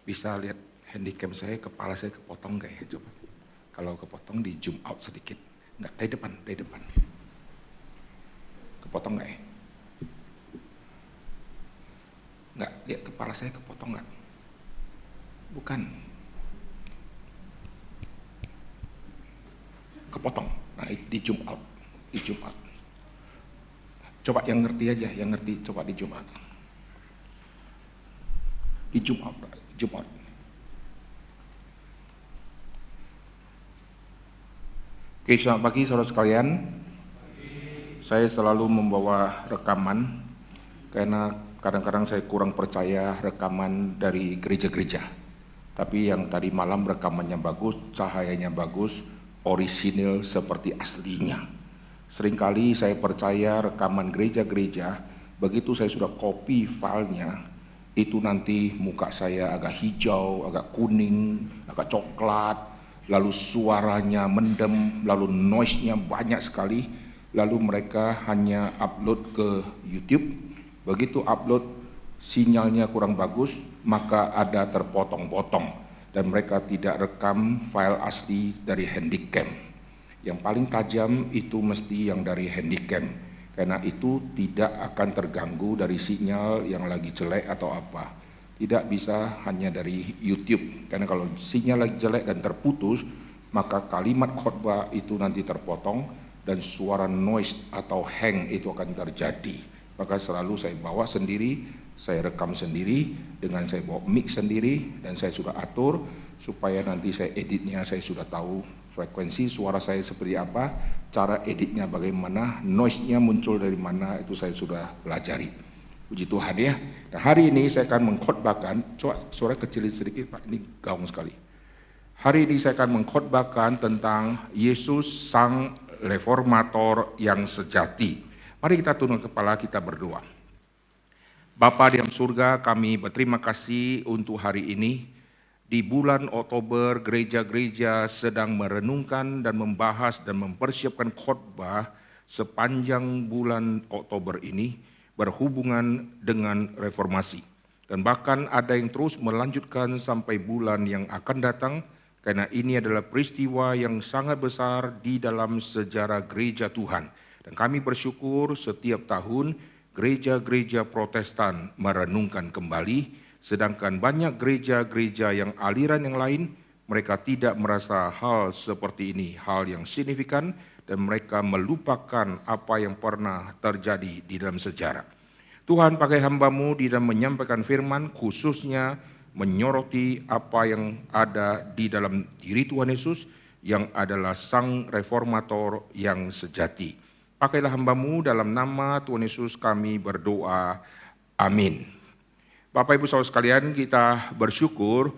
Bisa lihat handycam saya, kepala saya kepotong nggak ya? Coba. Kalau kepotong di zoom out sedikit. Enggak, dari depan. Kepotong nggak ya? Enggak, lihat kepala saya kepotong nggak? Bukan. Kepotong. Nah, di zoom out. Coba yang ngerti aja, coba di zoom out. Di zoom out. Oke, selamat pagi saudara sekalian. Saya selalu membawa rekaman karena kadang-kadang saya kurang percaya rekaman dari gereja-gereja. Tapi yang tadi malam rekamannya bagus, cahayanya bagus, orisinil seperti aslinya. Seringkali saya percaya rekaman gereja-gereja, begitu saya sudah copy filenya, itu nanti muka saya agak hijau, agak kuning, agak coklat, lalu suaranya mendem, lalu noise-nya banyak sekali, lalu mereka hanya upload ke YouTube. Begitu upload, sinyalnya kurang bagus, maka ada terpotong-potong dan mereka tidak rekam file asli dari handycam. Yang paling tajam itu mesti yang dari handycam, karena itu tidak akan terganggu dari sinyal yang lagi jelek atau apa. Tidak bisa hanya dari YouTube, karena kalau sinyal lagi jelek dan terputus, maka kalimat khotbah itu nanti terpotong dan suara noise atau hang itu akan terjadi. Maka selalu saya bawa sendiri, saya rekam sendiri, dengan saya bawa mic sendiri, dan saya sudah atur supaya nanti saya editnya, saya sudah tahu frekuensi suara saya seperti apa, cara editnya bagaimana, noise-nya muncul dari mana, itu saya sudah pelajari. Puji Tuhan ya. Nah, hari ini saya akan mengkhotbahkan, coba suara kecilin sedikit Pak, ini gaung sekali. Hari ini saya akan mengkhotbahkan tentang Yesus Sang Reformator yang sejati. Mari kita tunduk kepala, kita berdoa. Bapa di dalam surga, kami berterima kasih untuk hari ini. Di bulan Oktober, gereja-gereja sedang merenungkan dan membahas dan mempersiapkan khotbah sepanjang bulan Oktober ini berhubungan dengan reformasi. Dan bahkan ada yang terus melanjutkan sampai bulan yang akan datang, karena ini adalah peristiwa yang sangat besar di dalam sejarah gereja Tuhan. Dan kami bersyukur setiap tahun gereja-gereja Protestan merenungkan kembali, sedangkan banyak gereja-gereja yang aliran yang lain, mereka tidak merasa hal seperti ini hal yang signifikan, dan mereka melupakan apa yang pernah terjadi di dalam sejarah. Tuhan pakai hamba-Mu di dalam menyampaikan firman, khususnya menyoroti apa yang ada di dalam diri Tuhan Yesus, yang adalah Sang Reformator yang sejati. Pakailah hamba-Mu, dalam nama Tuhan Yesus kami berdoa, amin. Bapak Ibu Saudara sekalian, kita bersyukur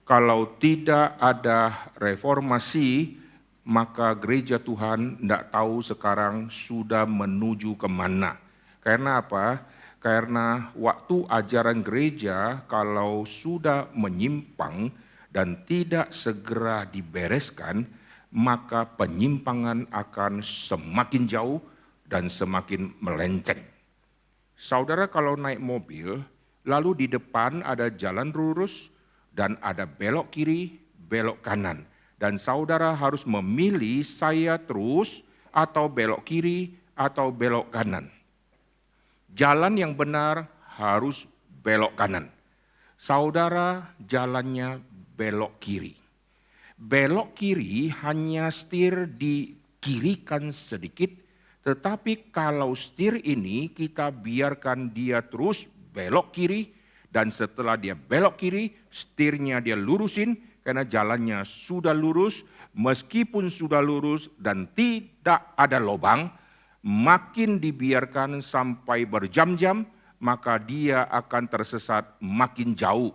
kalau tidak ada reformasi, maka gereja Tuhan tidak tahu sekarang sudah menuju kemana. Karena apa? Karena waktu ajaran gereja kalau sudah menyimpang dan tidak segera dibereskan, maka penyimpangan akan semakin jauh dan semakin melenceng. Saudara kalau naik mobil, lalu di depan ada jalan lurus dan ada belok kiri, belok kanan. Dan saudara harus memilih saya terus atau belok kiri atau belok kanan. Jalan yang benar harus belok kanan. Saudara jalannya belok kiri. Belok kiri hanya setir dikirikan sedikit, tetapi kalau setir ini kita biarkan dia terus belok kiri, dan setelah dia belok kiri, setirnya dia lurusin karena jalannya sudah lurus, meskipun sudah lurus dan tidak ada lubang, makin dibiarkan sampai berjam-jam, maka dia akan tersesat makin jauh.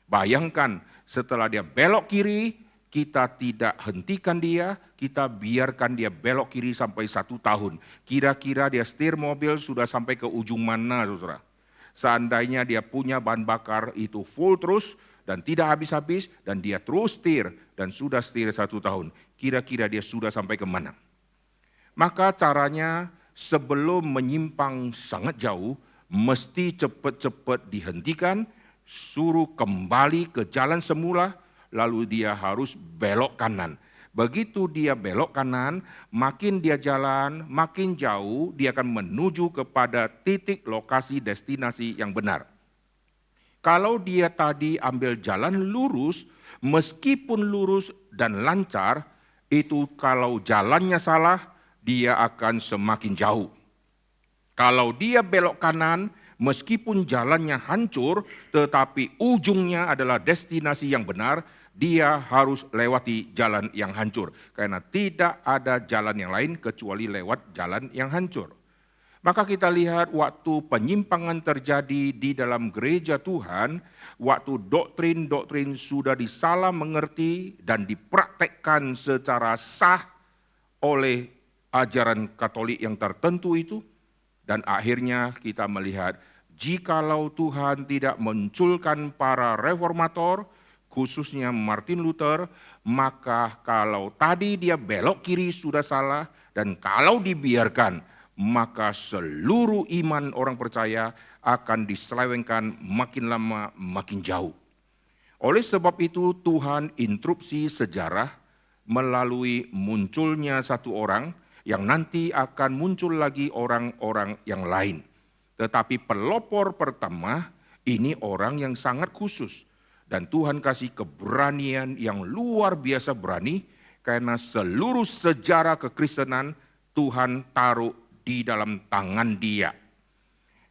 Bayangkan setelah dia belok kiri, kita tidak hentikan dia, kita biarkan dia belok kiri sampai 1 tahun. Kira-kira dia setir mobil sudah sampai ke ujung mana, saudara? Seandainya dia punya bahan bakar itu full terus dan tidak habis-habis, dan dia terus setir dan sudah setir 1 tahun. Kira-kira dia sudah sampai ke mana? Maka caranya sebelum menyimpang sangat jauh, mesti cepat-cepat dihentikan, suruh kembali ke jalan semula, lalu dia harus belok kanan. Begitu dia belok kanan, makin dia jalan, makin jauh, dia akan menuju kepada titik lokasi destinasi yang benar. Kalau dia tadi ambil jalan lurus, meskipun lurus dan lancar, itu kalau jalannya salah, dia akan semakin jauh. Kalau dia belok kanan, meskipun jalannya hancur, tetapi ujungnya adalah destinasi yang benar, dia harus lewati jalan yang hancur. Karena tidak ada jalan yang lain kecuali lewat jalan yang hancur. Maka kita lihat waktu penyimpangan terjadi di dalam gereja Tuhan, waktu doktrin-doktrin sudah disalah mengerti dan dipraktekkan secara sah oleh ajaran Katolik yang tertentu itu, dan akhirnya kita melihat jikalau Tuhan tidak munculkan para reformator, khususnya Martin Luther, maka kalau tadi dia belok kiri sudah salah, dan kalau dibiarkan, maka seluruh iman orang percaya akan diselewengkan makin lama makin jauh. Oleh sebab itu Tuhan interupsi sejarah melalui munculnya satu orang, yang nanti akan muncul lagi orang-orang yang lain. Tetapi pelopor pertama ini orang yang sangat khusus. Dan Tuhan kasih keberanian yang luar biasa berani, karena seluruh sejarah kekristenan Tuhan taruh di dalam tangan dia.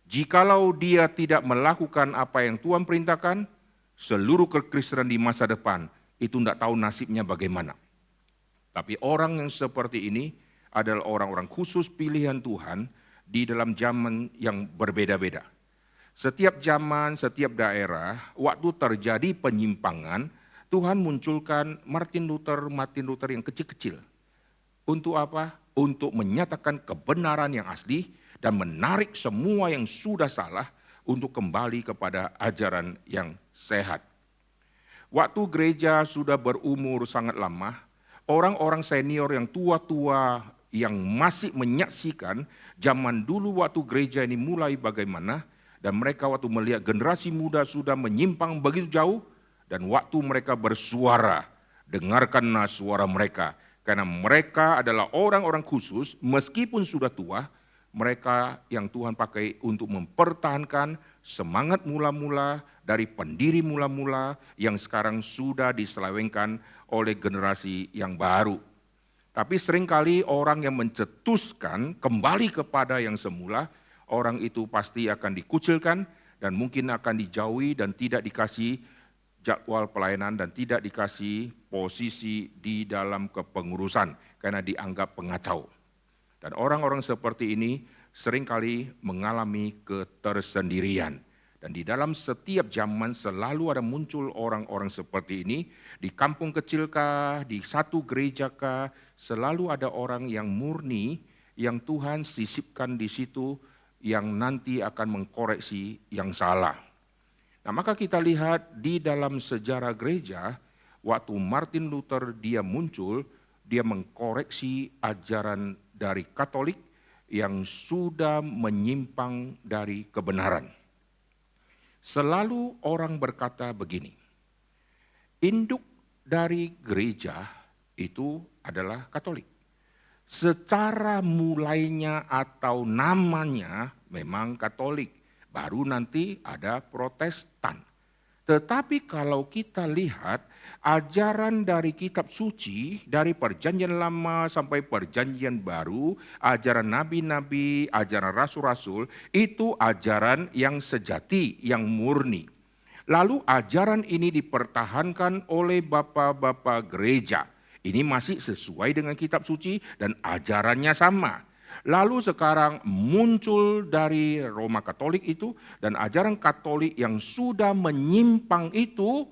Jikalau dia tidak melakukan apa yang Tuhan perintahkan, seluruh kekristenan di masa depan itu tidak tahu nasibnya bagaimana. Tapi orang yang seperti ini adalah orang-orang khusus pilihan Tuhan di dalam zaman yang berbeda-beda. Setiap zaman, setiap daerah, waktu terjadi penyimpangan, Tuhan munculkan Martin Luther yang kecil-kecil. Untuk apa? Untuk menyatakan kebenaran yang asli dan menarik semua yang sudah salah untuk kembali kepada ajaran yang sehat. Waktu gereja sudah berumur sangat lama, orang-orang senior yang tua-tua yang masih menyaksikan zaman dulu waktu gereja ini mulai bagaimana, dan mereka waktu melihat generasi muda sudah menyimpang begitu jauh, dan waktu mereka bersuara, dengarkanlah suara mereka. Karena mereka adalah orang-orang khusus, meskipun sudah tua, mereka yang Tuhan pakai untuk mempertahankan semangat mula-mula dari pendiri mula-mula yang sekarang sudah diselewengkan oleh generasi yang baru. Tapi seringkali orang yang mencetuskan kembali kepada yang semula, orang itu pasti akan dikucilkan dan mungkin akan dijauhi dan tidak dikasih jadwal pelayanan dan tidak dikasih posisi di dalam kepengurusan karena dianggap pengacau. Dan orang-orang seperti ini seringkali mengalami ketersendirian. Dan di dalam setiap zaman selalu ada muncul orang-orang seperti ini, di kampung kecil kah, di satu gereja kah, selalu ada orang yang murni yang Tuhan sisipkan di situ yang nanti akan mengkoreksi yang salah. Nah, maka kita lihat di dalam sejarah gereja, waktu Martin Luther dia muncul, dia mengkoreksi ajaran dari Katolik yang sudah menyimpang dari kebenaran. Selalu orang berkata begini, induk dari gereja itu adalah Katolik. Secara mulainya atau namanya memang Katolik, baru nanti ada Protestan. Tetapi kalau kita lihat ajaran dari kitab suci, dari perjanjian lama sampai perjanjian baru, ajaran nabi-nabi, ajaran rasul-rasul, itu ajaran yang sejati, yang murni. Lalu ajaran ini dipertahankan oleh bapak-bapak gereja. Ini masih sesuai dengan kitab suci dan ajarannya sama. Lalu sekarang muncul dari Roma Katolik itu dan ajaran Katolik yang sudah menyimpang itu,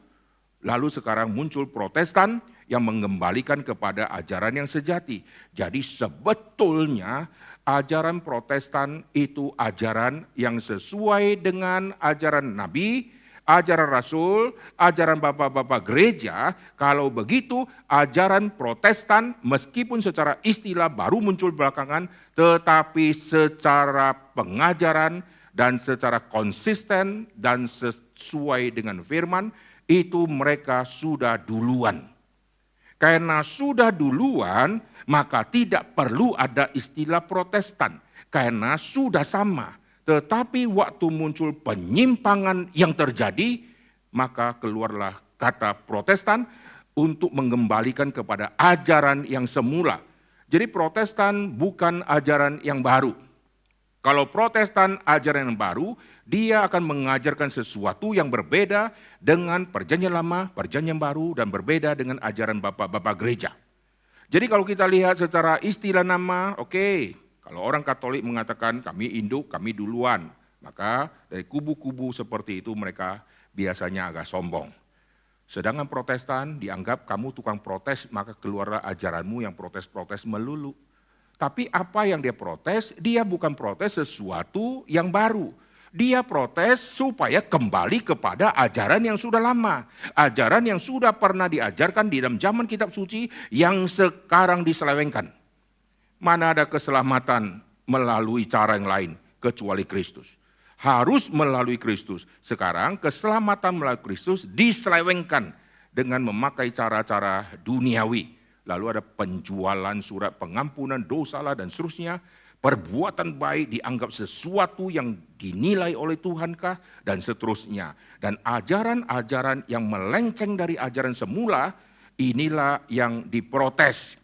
lalu sekarang muncul Protestan yang mengembalikan kepada ajaran yang sejati. Jadi sebetulnya ajaran Protestan itu ajaran yang sesuai dengan ajaran Nabi, ajaran Rasul, ajaran bapak-bapak gereja. Kalau begitu ajaran Protestan meskipun secara istilah baru muncul belakangan, tetapi secara pengajaran dan secara konsisten dan sesuai dengan firman, itu mereka sudah duluan. Karena sudah duluan, maka tidak perlu ada istilah Protestan. Karena sudah sama. Tetapi waktu muncul penyimpangan yang terjadi, maka keluarlah kata Protestan untuk mengembalikan kepada ajaran yang semula. Jadi Protestan bukan ajaran yang baru. Kalau Protestan ajaran yang baru, dia akan mengajarkan sesuatu yang berbeda dengan perjanjian lama, perjanjian baru, dan berbeda dengan ajaran bapak-bapak gereja. Jadi kalau kita lihat secara istilah nama, oke. Kalau orang Katolik mengatakan kami induk, kami duluan, maka dari kubu-kubu seperti itu mereka biasanya agak sombong. Sedangkan Protestan dianggap kamu tukang protes, maka keluarlah ajaranmu yang protes-protes melulu. Tapi apa yang dia protes? Dia bukan protes sesuatu yang baru. Dia protes supaya kembali kepada ajaran yang sudah lama. Ajaran yang sudah pernah diajarkan di dalam zaman kitab suci yang sekarang diselewengkan. Mana ada keselamatan melalui cara yang lain kecuali Kristus. Harus melalui Kristus. Sekarang keselamatan melalui Kristus diselewengkan dengan memakai cara-cara duniawi. Lalu ada penjualan surat pengampunan dosa dan seterusnya. Perbuatan baik dianggap sesuatu yang dinilai oleh Tuhankah dan seterusnya. Dan ajaran-ajaran yang melenceng dari ajaran semula, inilah yang diprotes.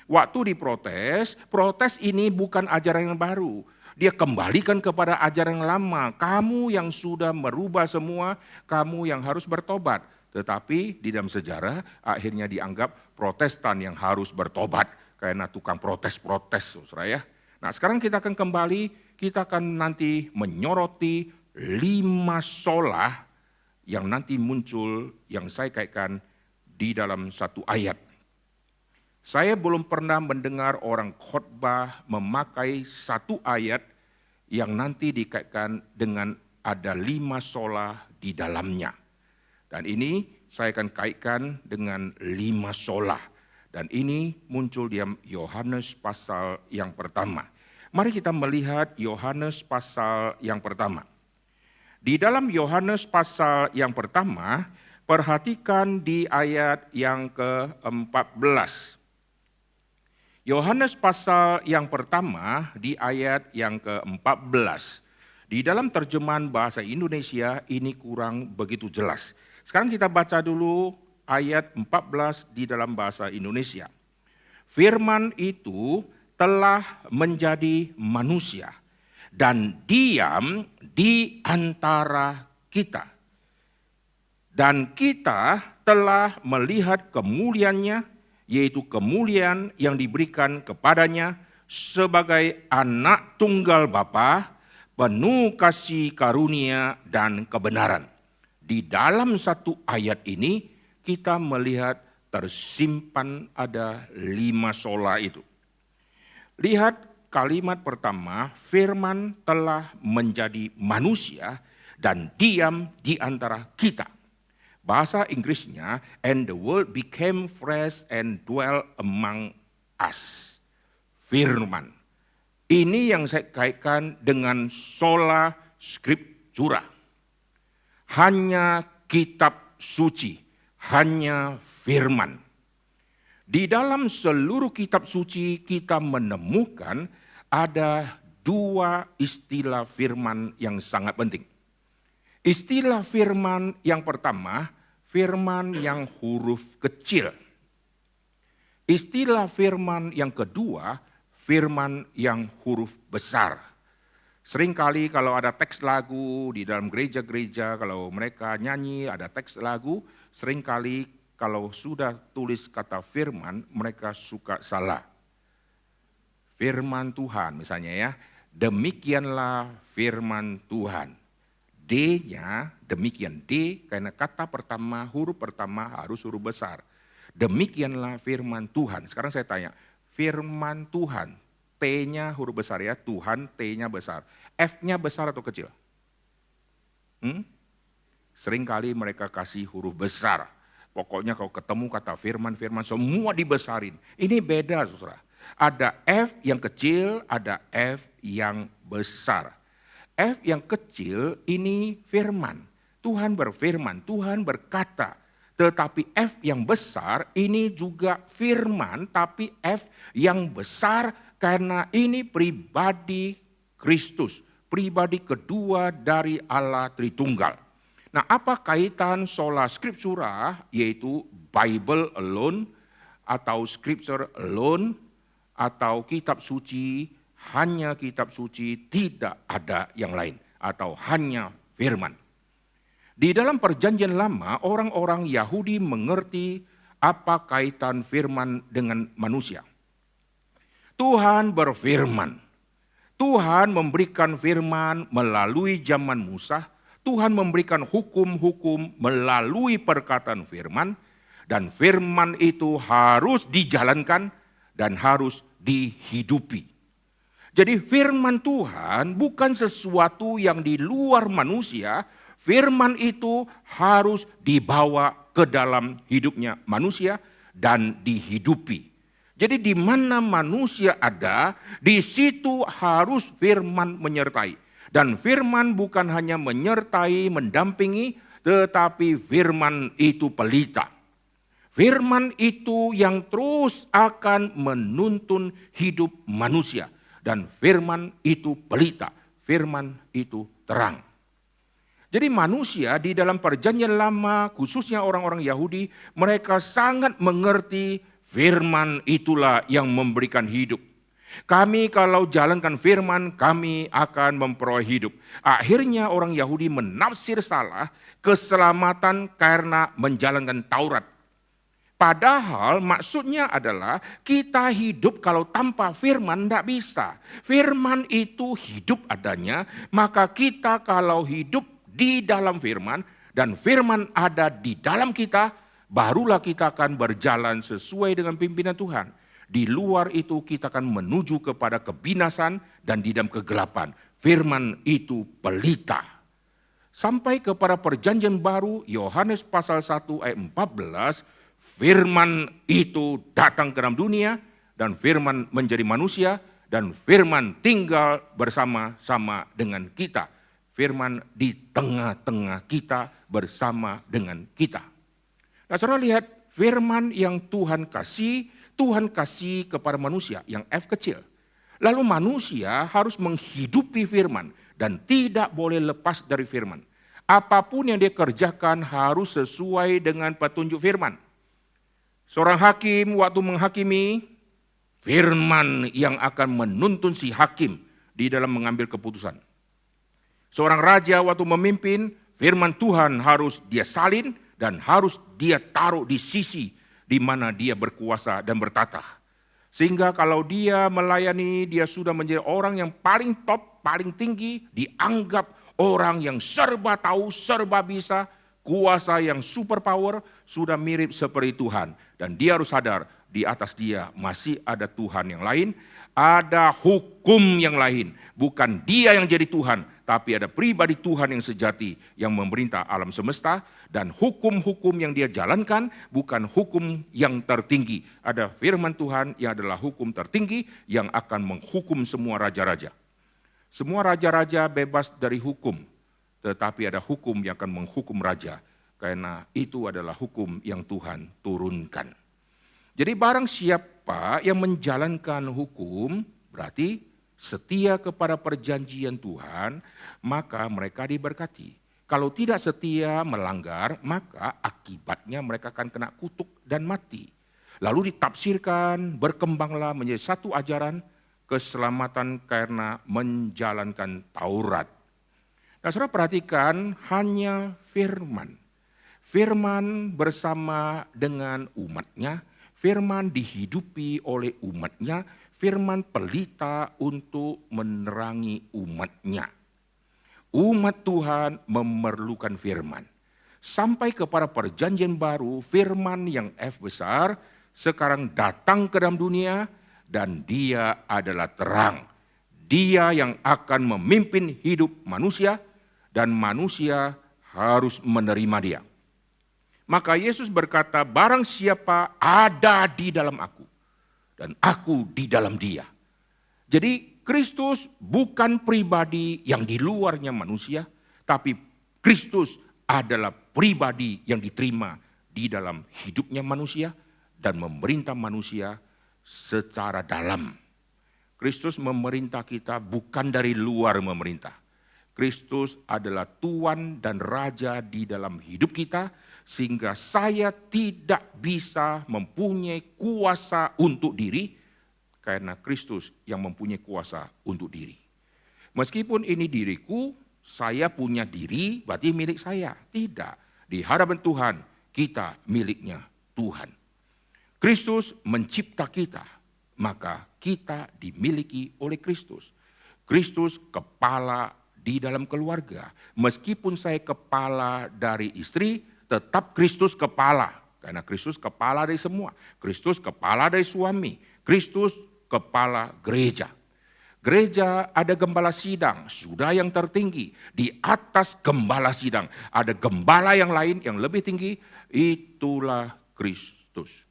Waktu diprotes, protes ini bukan ajaran yang baru. Dia kembalikan kepada ajaran yang lama. Kamu yang sudah merubah semua, kamu yang harus bertobat. Tetapi di dalam sejarah akhirnya dianggap Protestan yang harus bertobat. Karena tukang protes-protes, saudara ya. Nah sekarang kita akan kembali, kita akan nanti menyoroti 5 sola yang nanti muncul, yang saya kaitkan di dalam satu ayat. Saya belum pernah mendengar orang khotbah memakai satu ayat yang nanti dikaitkan dengan ada 5 sola di dalamnya. Dan ini saya akan kaitkan dengan 5 sola. Dan ini muncul di Yohanes pasal yang pertama. Mari kita melihat Yohanes pasal yang pertama. Di dalam Yohanes pasal yang pertama, perhatikan di ayat yang ke-14. Yohanes pasal yang pertama di ayat yang ke-14. Di dalam terjemahan bahasa Indonesia ini kurang begitu jelas. Sekarang kita baca dulu ayat 14 di dalam bahasa Indonesia. Firman itu telah menjadi manusia dan diam di antara kita. Dan kita telah melihat kemuliaannya, yaitu kemuliaan yang diberikan kepadanya sebagai anak tunggal Bapa, penuh kasih karunia dan kebenaran. Di dalam satu ayat ini kita melihat tersimpan ada 5 sola itu. Lihat kalimat pertama, firman telah menjadi manusia dan diam di antara kita. Bahasa Inggrisnya, and the word became flesh and dwelt among us. Firman. Ini yang saya kaitkan dengan sola scriptura. Hanya kitab suci, hanya firman. Di dalam seluruh kitab suci kita menemukan ada dua istilah firman yang sangat penting. Istilah firman yang pertama, firman yang huruf kecil. Istilah firman yang kedua, firman yang huruf besar. Seringkali kalau ada teks lagu di dalam gereja-gereja, kalau mereka nyanyi ada teks lagu, seringkali kalau sudah tulis kata firman, mereka suka salah. Firman Tuhan misalnya ya, demikianlah firman Tuhan. D-nya demikian, D karena kata pertama, huruf pertama harus huruf besar. Demikianlah firman Tuhan. Sekarang saya tanya, firman Tuhan, T-nya huruf besar ya, Tuhan T-nya besar. F-nya besar atau kecil? Seringkali mereka kasih huruf besar. Pokoknya kalau ketemu kata firman-firman semua dibesarin. Ini beda saudara. Ada F yang kecil, ada F yang besar. F yang kecil ini firman. Tuhan berfirman, Tuhan berkata. Tetapi F yang besar ini juga firman, tapi F yang besar karena ini pribadi Kristus. Pribadi kedua dari Allah Tritunggal. Nah, apa kaitan sola scriptura, yaitu Bible alone, atau scripture alone, atau kitab suci, hanya kitab suci, tidak ada yang lain, atau hanya firman. Di dalam perjanjian lama, orang-orang Yahudi mengerti apa kaitan firman dengan manusia. Tuhan berfirman, Tuhan memberikan firman melalui zaman Musa, Tuhan memberikan hukum-hukum melalui perkataan firman, dan firman itu harus dijalankan dan harus dihidupi. Jadi firman Tuhan bukan sesuatu yang di luar manusia, firman itu harus dibawa ke dalam hidupnya manusia dan dihidupi. Jadi di mana manusia ada, di situ harus firman menyertai. Dan firman bukan hanya menyertai, mendampingi, tetapi firman itu pelita. Firman itu yang terus akan menuntun hidup manusia. Dan firman itu pelita, firman itu terang. Jadi manusia di dalam perjanjian lama, khususnya orang-orang Yahudi, mereka sangat mengerti firman itulah yang memberikan hidup. Kami kalau jalankan firman, kami akan memperoleh hidup. Akhirnya orang Yahudi menafsir salah keselamatan karena menjalankan Taurat. Padahal maksudnya adalah kita hidup kalau tanpa firman tidak bisa. Firman itu hidup adanya, maka kita kalau hidup di dalam firman dan firman ada di dalam kita, barulah kita akan berjalan sesuai dengan pimpinan Tuhan. Di luar itu kita akan menuju kepada kebinasan dan di dalam kegelapan. Firman itu pelita. Sampai kepada perjanjian baru, Yohanes pasal 1 ayat 14, firman itu datang ke dalam dunia dan firman menjadi manusia dan firman tinggal bersama-sama dengan kita. Firman di tengah-tengah kita bersama dengan kita. Nah, saudara lihat firman yang Tuhan kasih kepada manusia yang F kecil. Lalu manusia harus menghidupi firman dan tidak boleh lepas dari firman. Apapun yang dia kerjakan harus sesuai dengan petunjuk firman. Seorang hakim waktu menghakimi, firman yang akan menuntun si hakim di dalam mengambil keputusan. Seorang raja waktu memimpin, firman Tuhan harus dia salin dan harus dia taruh di sisi di mana dia berkuasa dan bertatah. Sehingga kalau dia melayani, dia sudah menjadi orang yang paling top, paling tinggi, dianggap orang yang serba tahu, serba bisa, kuasa yang super power, sudah mirip seperti Tuhan. Dan dia harus sadar, di atas dia masih ada Tuhan yang lain, ada hukum yang lain. Bukan dia yang jadi Tuhan, tapi ada pribadi Tuhan yang sejati yang memerintah alam semesta. Dan hukum-hukum yang dia jalankan bukan hukum yang tertinggi. Ada firman Tuhan yang adalah hukum tertinggi yang akan menghukum semua raja-raja. Semua raja-raja bebas dari hukum, tetapi ada hukum yang akan menghukum raja. karena itu adalah hukum yang Tuhan turunkan. Jadi barang siapa yang menjalankan hukum berarti setia kepada perjanjian Tuhan, maka mereka diberkati. Kalau tidak setia melanggar, maka akibatnya mereka akan kena kutuk dan mati. Lalu ditafsirkan, berkembanglah menjadi satu ajaran keselamatan karena menjalankan Taurat. Nah, saudara perhatikan hanya firman. Firman bersama dengan umatnya, firman dihidupi oleh umatnya, firman pelita untuk menerangi umatnya. Umat Tuhan memerlukan firman. Sampai kepada perjanjian baru, firman yang F besar sekarang datang ke dalam dunia dan dia adalah terang. Dia yang akan memimpin hidup manusia dan manusia harus menerima dia. Maka Yesus berkata, barang siapa ada di dalam aku dan aku di dalam dia. Jadi Kristus bukan pribadi yang di luarnya manusia, tapi Kristus adalah pribadi yang diterima di dalam hidupnya manusia dan memerintah manusia secara dalam. Kristus memerintah kita bukan dari luar memerintah. Kristus adalah Tuan dan Raja di dalam hidup kita, sehingga saya tidak bisa mempunyai kuasa untuk diri, karena Kristus yang mempunyai kuasa untuk diri. Meskipun ini diriku, saya punya diri, berarti milik saya. Tidak, di hadapan Tuhan, kita miliknya Tuhan. Kristus mencipta kita, maka kita dimiliki oleh Kristus. Kristus kepala di dalam keluarga. Meskipun saya kepala dari istri, tetap Kristus kepala. Karena Kristus kepala dari semua. Kristus kepala dari suami. Kristus kepala gereja. Gereja ada gembala sidang, sudah yang tertinggi. Di atas gembala sidang ada gembala yang lain yang lebih tinggi, itulah Kristus.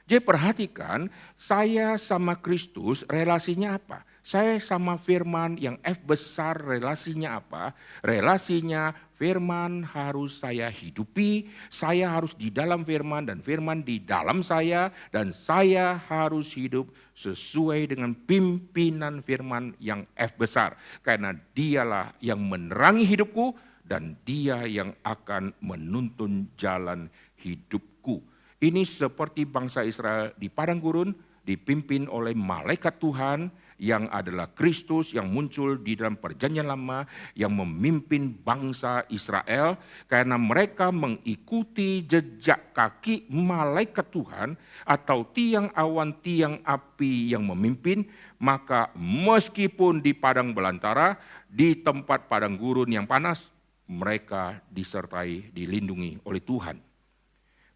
Jadi perhatikan, saya sama Kristus relasinya apa? Saya sama firman yang F besar relasinya apa? Relasinya firman harus saya hidupi, saya harus di dalam firman dan firman di dalam saya, dan saya harus hidup sesuai dengan pimpinan firman yang F besar. Karena dialah yang menerangi hidupku dan dia yang akan menuntun jalan hidupku. Ini seperti bangsa Israel di padang gurun dipimpin oleh malaikat Tuhan yang adalah Kristus yang muncul di dalam perjanjian lama yang memimpin bangsa Israel karena mereka mengikuti jejak kaki malaikat Tuhan atau tiang awan tiang api yang memimpin, maka meskipun di padang belantara, di tempat padang gurun yang panas, mereka disertai, dilindungi oleh Tuhan.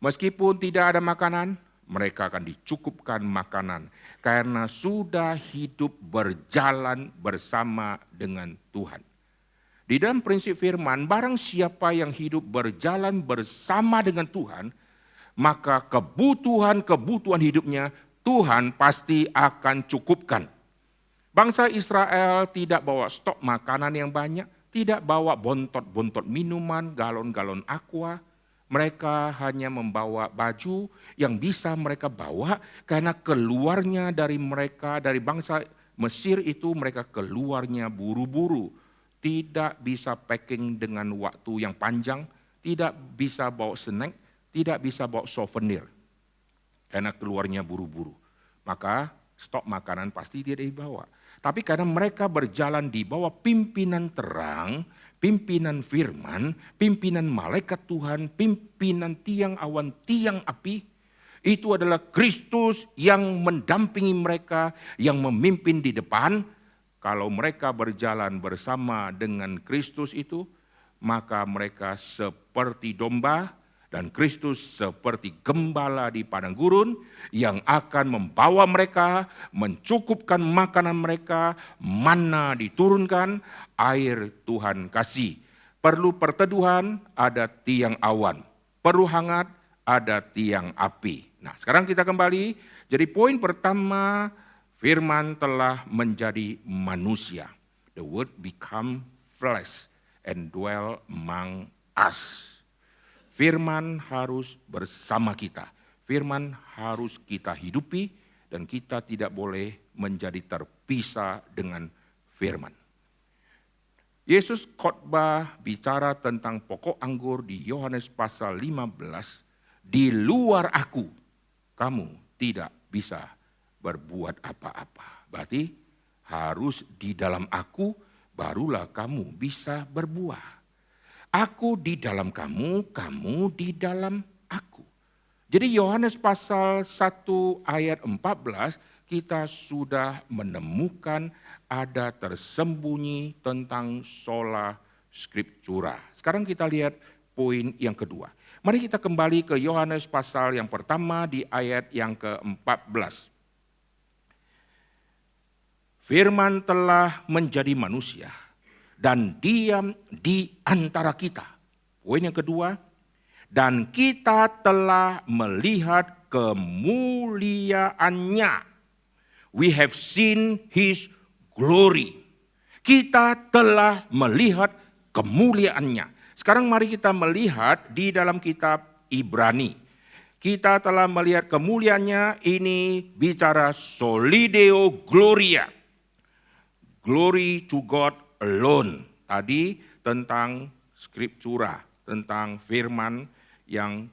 Meskipun tidak ada makanan, mereka akan dicukupkan makanan karena sudah hidup berjalan bersama dengan Tuhan. Di dalam prinsip firman, barang siapa yang hidup berjalan bersama dengan Tuhan, maka kebutuhan hidupnya Tuhan pasti akan cukupkan. Bangsa Israel tidak bawa stok makanan yang banyak, tidak bawa bontot-bontot minuman, galon-galon aqua. Mereka hanya membawa baju yang bisa mereka bawa karena keluarnya dari mereka, dari bangsa Mesir itu mereka keluarnya buru-buru. Tidak bisa packing dengan waktu yang panjang, tidak bisa bawa snack, tidak bisa bawa souvenir. Karena keluarnya buru-buru. Maka stok makanan pasti tidak dibawa. Tapi karena mereka berjalan di bawah pimpinan terang, pimpinan firman, pimpinan malaikat Tuhan, pimpinan tiang awan, tiang api, itu adalah Kristus yang mendampingi mereka, yang memimpin di depan. Kalau mereka berjalan bersama dengan Kristus itu, maka mereka seperti domba dan Kristus seperti gembala di padang gurun yang akan membawa mereka, mencukupkan makanan mereka, manna diturunkan, air Tuhan kasih. Perlu perteduhan, ada tiang awan. Perlu hangat, ada tiang api. Nah, sekarang kita kembali. Jadi poin pertama, firman telah menjadi manusia. The word become flesh and dwell among us. Firman harus bersama kita. Firman harus kita hidupi dan kita tidak boleh menjadi terpisah dengan firman. Yesus khotbah bicara tentang pokok anggur di Yohanes pasal 15. Di luar aku, kamu tidak bisa berbuat apa-apa. Berarti harus di dalam aku, barulah kamu bisa berbuah. Aku di dalam kamu, kamu di dalam aku. Jadi Yohanes pasal 1 ayat 14 kita sudah menemukan ada tersembunyi tentang sola scriptura. Sekarang kita lihat poin yang kedua. Mari kita kembali ke Yohanes pasal yang pertama di ayat yang ke-14. Firman telah menjadi manusia dan diam di antara kita. Poin yang kedua, dan kita telah melihat kemuliaannya. We have seen his glory. Kita telah melihat kemuliaannya. Sekarang mari kita melihat di dalam kitab Ibrani. Kita telah melihat kemuliaannya, ini bicara solideo gloria. Glory to God alone. Tadi tentang skriptura, tentang firman yang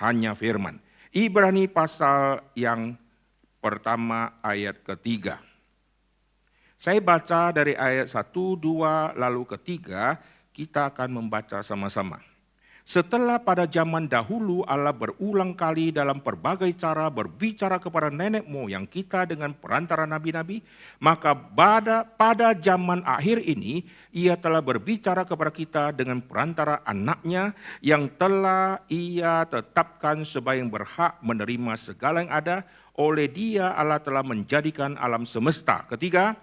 hanya firman. Ibrani pasal yang pertama ayat ketiga. Saya baca dari ayat 1, 2, lalu ketiga, kita akan membaca sama-sama. Setelah pada zaman dahulu Allah berulang kali dalam berbagai cara berbicara kepada nenek moyang kita dengan perantara nabi-nabi, maka pada zaman akhir ini ia telah berbicara kepada kita dengan perantara anaknya yang telah ia tetapkan sebagai yang berhak menerima segala yang ada. Oleh dia Allah telah menjadikan alam semesta. Ketiga,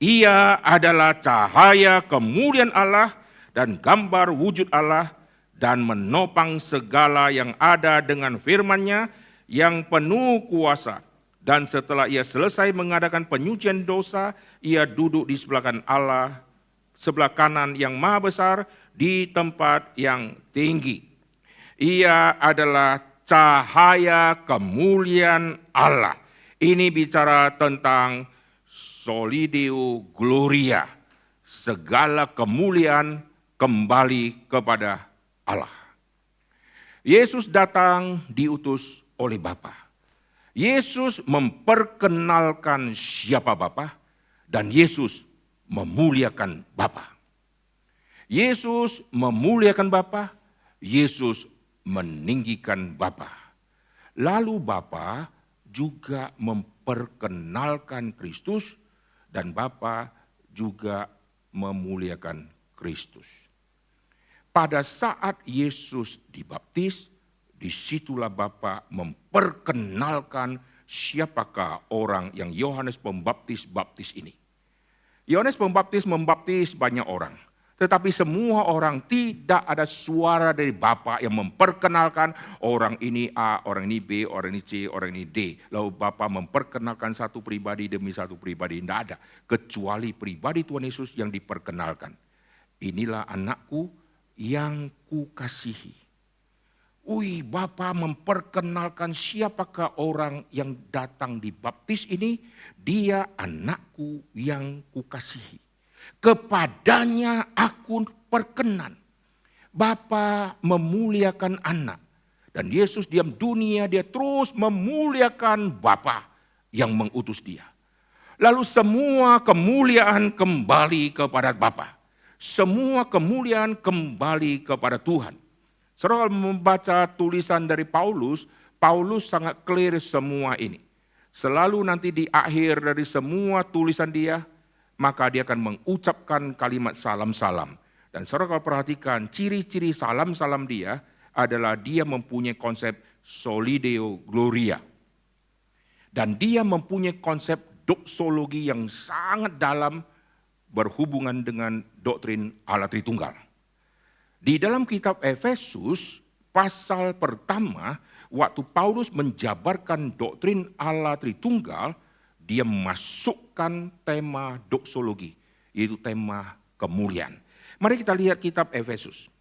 ia adalah cahaya kemuliaan Allah dan gambar wujud Allah, dan menopang segala yang ada dengan firman-Nya yang penuh kuasa. Dan setelah ia selesai mengadakan penyucian dosa, ia duduk di sebelah kanan Allah, sebelah kanan yang maha besar di tempat yang tinggi. Ia adalah cahaya kemuliaan Allah. Ini bicara tentang solideo gloria. Segala kemuliaan kembali kepada Allah. Yesus datang diutus oleh Bapa. Yesus memperkenalkan siapa Bapa dan Yesus memuliakan Bapa. Yesus memuliakan Bapa, Yesus meninggikan Bapa. Lalu Bapa juga memperkenalkan Kristus dan Bapa juga memuliakan Kristus. Pada saat Yesus dibaptis, disitulah Bapa memperkenalkan siapakah orang yang Yohanes Pembaptis baptis ini. Yohanes Pembaptis membaptis banyak orang, tetapi semua orang tidak ada suara dari Bapa yang memperkenalkan orang ini A, orang ini B, orang ini C, orang ini D. Lalu Bapa memperkenalkan satu pribadi demi satu pribadi, tidak ada. Kecuali pribadi Tuhan Yesus yang diperkenalkan. Inilah anakku yang kukasihi. Bapa memperkenalkan siapakah orang yang datang dibaptis ini. Dia anakku yang kukasihi. Kepadanya aku perkenan. Bapa memuliakan anak. Dan Yesus diam dunia, dia terus memuliakan Bapa yang mengutus dia. Lalu semua kemuliaan kembali kepada Bapa. Semua kemuliaan kembali kepada Tuhan. Saudara membaca tulisan dari Paulus, Paulus sangat clear semua ini. Selalu nanti di akhir dari semua tulisan dia, maka dia akan mengucapkan kalimat salam-salam. Dan saudara kalau perhatikan, ciri-ciri salam-salam dia adalah dia mempunyai konsep solideo gloria. Dan dia mempunyai konsep doksologi yang sangat dalam, berhubungan dengan doktrin Allah Tritunggal. Di dalam kitab Efesus pasal pertama, waktu Paulus menjabarkan doktrin Allah Tritunggal, dia memasukkan tema doksologi, yaitu tema kemuliaan. Mari kita lihat kitab Efesus.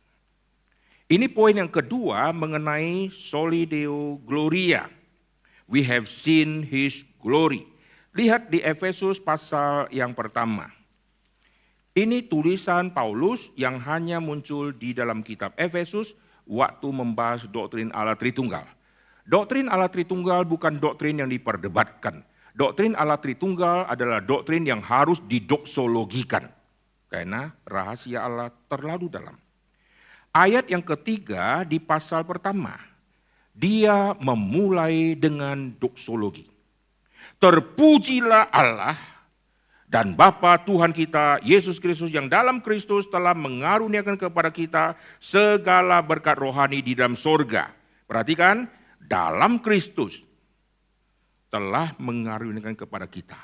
Ini poin yang kedua mengenai Soli Deo Gloria. We have seen his glory. Lihat di Efesus pasal yang pertama. Ini tulisan Paulus yang hanya muncul di dalam kitab Efesus waktu membahas doktrin Allah Tritunggal. Doktrin Allah Tritunggal bukan doktrin yang diperdebatkan. Doktrin Allah Tritunggal adalah doktrin yang harus didoksologikan. Karena rahasia Allah terlalu dalam. Ayat yang ketiga di pasal pertama, dia memulai dengan doksologi. Terpujilah Allah dan Bapa Tuhan kita, Yesus Kristus yang dalam Kristus telah mengaruniakan kepada kita segala berkat rohani di dalam sorga. Perhatikan, dalam Kristus telah mengaruniakan kepada kita.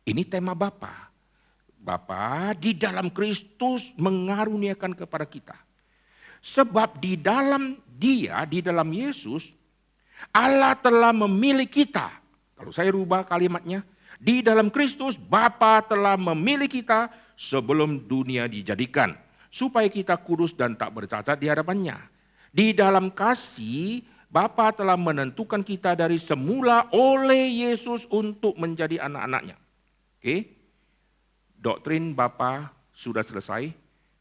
Ini tema Bapa. Bapa di dalam Kristus mengaruniakan kepada kita. Sebab di dalam dia, di dalam Yesus, Allah telah memilih kita. Kalau saya rubah kalimatnya, di dalam Kristus Bapa telah memilih kita sebelum dunia dijadikan. Supaya kita kudus dan tak bercacat di hadapannya. Di dalam kasih, Bapa telah menentukan kita dari semula oleh Yesus untuk menjadi anak-anaknya. Oke, doktrin Bapa sudah selesai.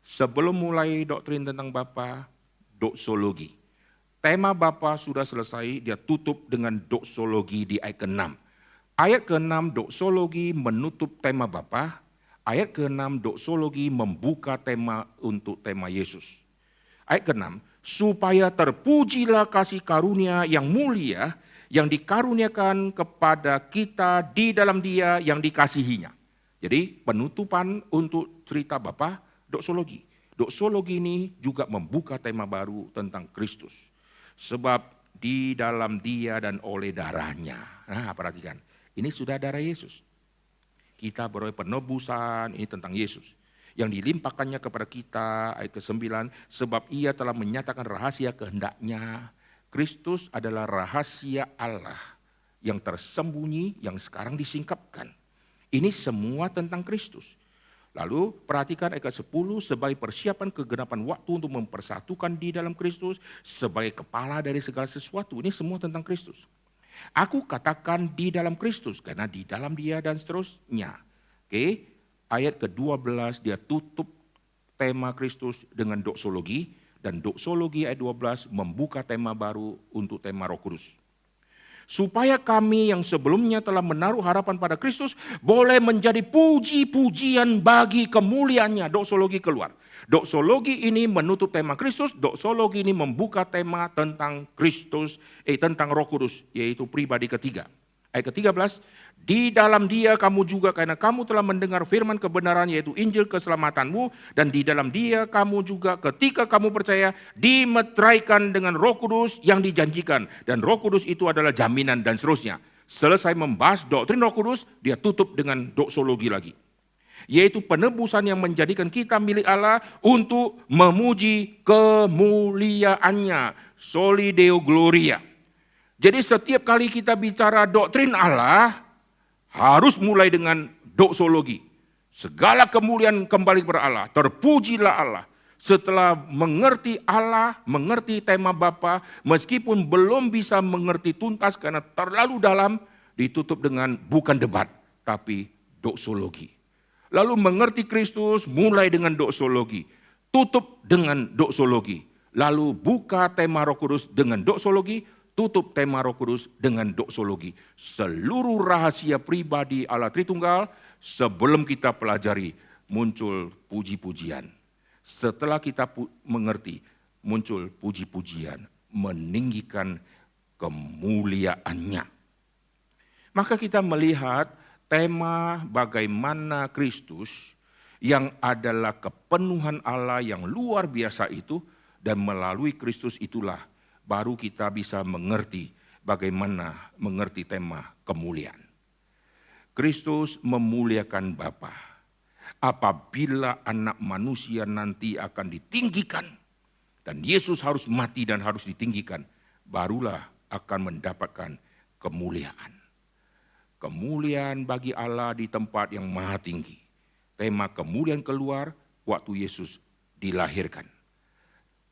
Sebelum mulai doktrin tentang Bapa, doksologi. Tema Bapa sudah selesai, dia tutup dengan doksologi di ayat ke-6. Ayat ke-6 doksologi menutup tema Bapa, ayat ke-6 doksologi membuka tema untuk tema Yesus. Ayat ke-6, supaya terpujilah kasih karunia yang mulia yang dikaruniakan kepada kita di dalam Dia yang dikasihinya. Jadi penutupan untuk cerita Bapa, doksologi. Doksologi ini juga membuka tema baru tentang Kristus. Sebab di dalam dia dan oleh darahnya. Nah perhatikan, ini sudah darah Yesus. Kita beroleh penebusan, ini tentang Yesus. Yang dilimpahkannya kepada kita, ayat ke-9, sebab ia telah menyatakan rahasia kehendaknya. Kristus adalah rahasia Allah yang tersembunyi, yang sekarang disingkapkan. Ini semua tentang Kristus. Lalu perhatikan ayat ke-10 sebagai persiapan kegenapan waktu untuk mempersatukan di dalam Kristus sebagai kepala dari segala sesuatu. Ini semua tentang Kristus. Aku katakan di dalam Kristus karena di dalam dia dan seterusnya. Oke, ayat ke-12 dia tutup tema Kristus dengan doksologi dan doksologi ayat 12 membuka tema baru untuk tema Roh Kudus. Supaya kami yang sebelumnya telah menaruh harapan pada Kristus boleh menjadi puji-pujian bagi kemuliaannya. Doksologi keluar. Doksologi ini menutup tema Kristus, doksologi ini membuka tema tentang Kristus, tentang Roh Kudus, yaitu pribadi ketiga. Ayat ke-13, di dalam dia kamu juga karena kamu telah mendengar firman kebenaran yaitu Injil keselamatanmu dan di dalam dia kamu juga ketika kamu percaya dimeteraikan dengan Roh Kudus yang dijanjikan dan Roh Kudus itu adalah jaminan dan seterusnya. Selesai membahas doktrin Roh Kudus, dia tutup dengan doksologi lagi. Yaitu penebusan yang menjadikan kita milik Allah untuk memuji kemuliaannya. Soli Deo Gloria. Jadi setiap kali kita bicara doktrin Allah, harus mulai dengan doksologi. Segala kemuliaan kembali kepada Allah, terpujilah Allah. Setelah mengerti Allah, mengerti tema Bapa, meskipun belum bisa mengerti tuntas karena terlalu dalam, ditutup dengan bukan debat, tapi doksologi. Lalu mengerti Kristus, mulai dengan doksologi. Tutup dengan doksologi. Lalu buka tema Roh Kudus dengan doksologi, tutup tema Roh Kudus dengan doksologi. Seluruh rahasia pribadi Allah Tritunggal sebelum kita pelajari muncul puji-pujian. Setelah kita mengerti muncul puji-pujian, meninggikan kemuliaannya. Maka kita melihat tema bagaimana Kristus yang adalah kepenuhan Allah yang luar biasa itu dan melalui Kristus itulah baru kita bisa mengerti bagaimana mengerti tema kemuliaan. Kristus memuliakan Bapa. Apabila anak manusia nanti akan ditinggikan dan Yesus harus mati dan harus ditinggikan, barulah akan mendapatkan kemuliaan. Kemuliaan bagi Allah di tempat yang maha tinggi. Tema kemuliaan keluar waktu Yesus dilahirkan.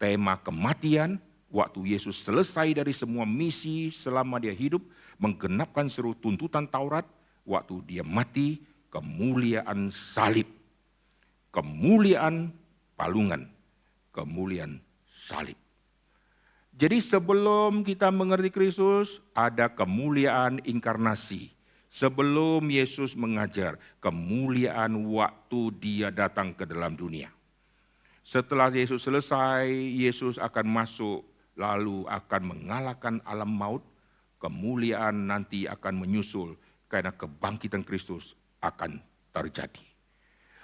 tema kematian, waktu Yesus selesai dari semua misi selama dia hidup, menggenapkan seluruh tuntutan Taurat, waktu dia mati, kemuliaan salib, kemuliaan palungan, kemuliaan salib. Jadi sebelum kita mengerti Kristus, ada kemuliaan inkarnasi. Sebelum Yesus mengajar, kemuliaan waktu dia datang ke dalam dunia. Setelah Yesus selesai, Yesus akan masuk, lalu akan mengalahkan alam maut. Kemuliaan nanti akan menyusul karena kebangkitan Kristus akan terjadi.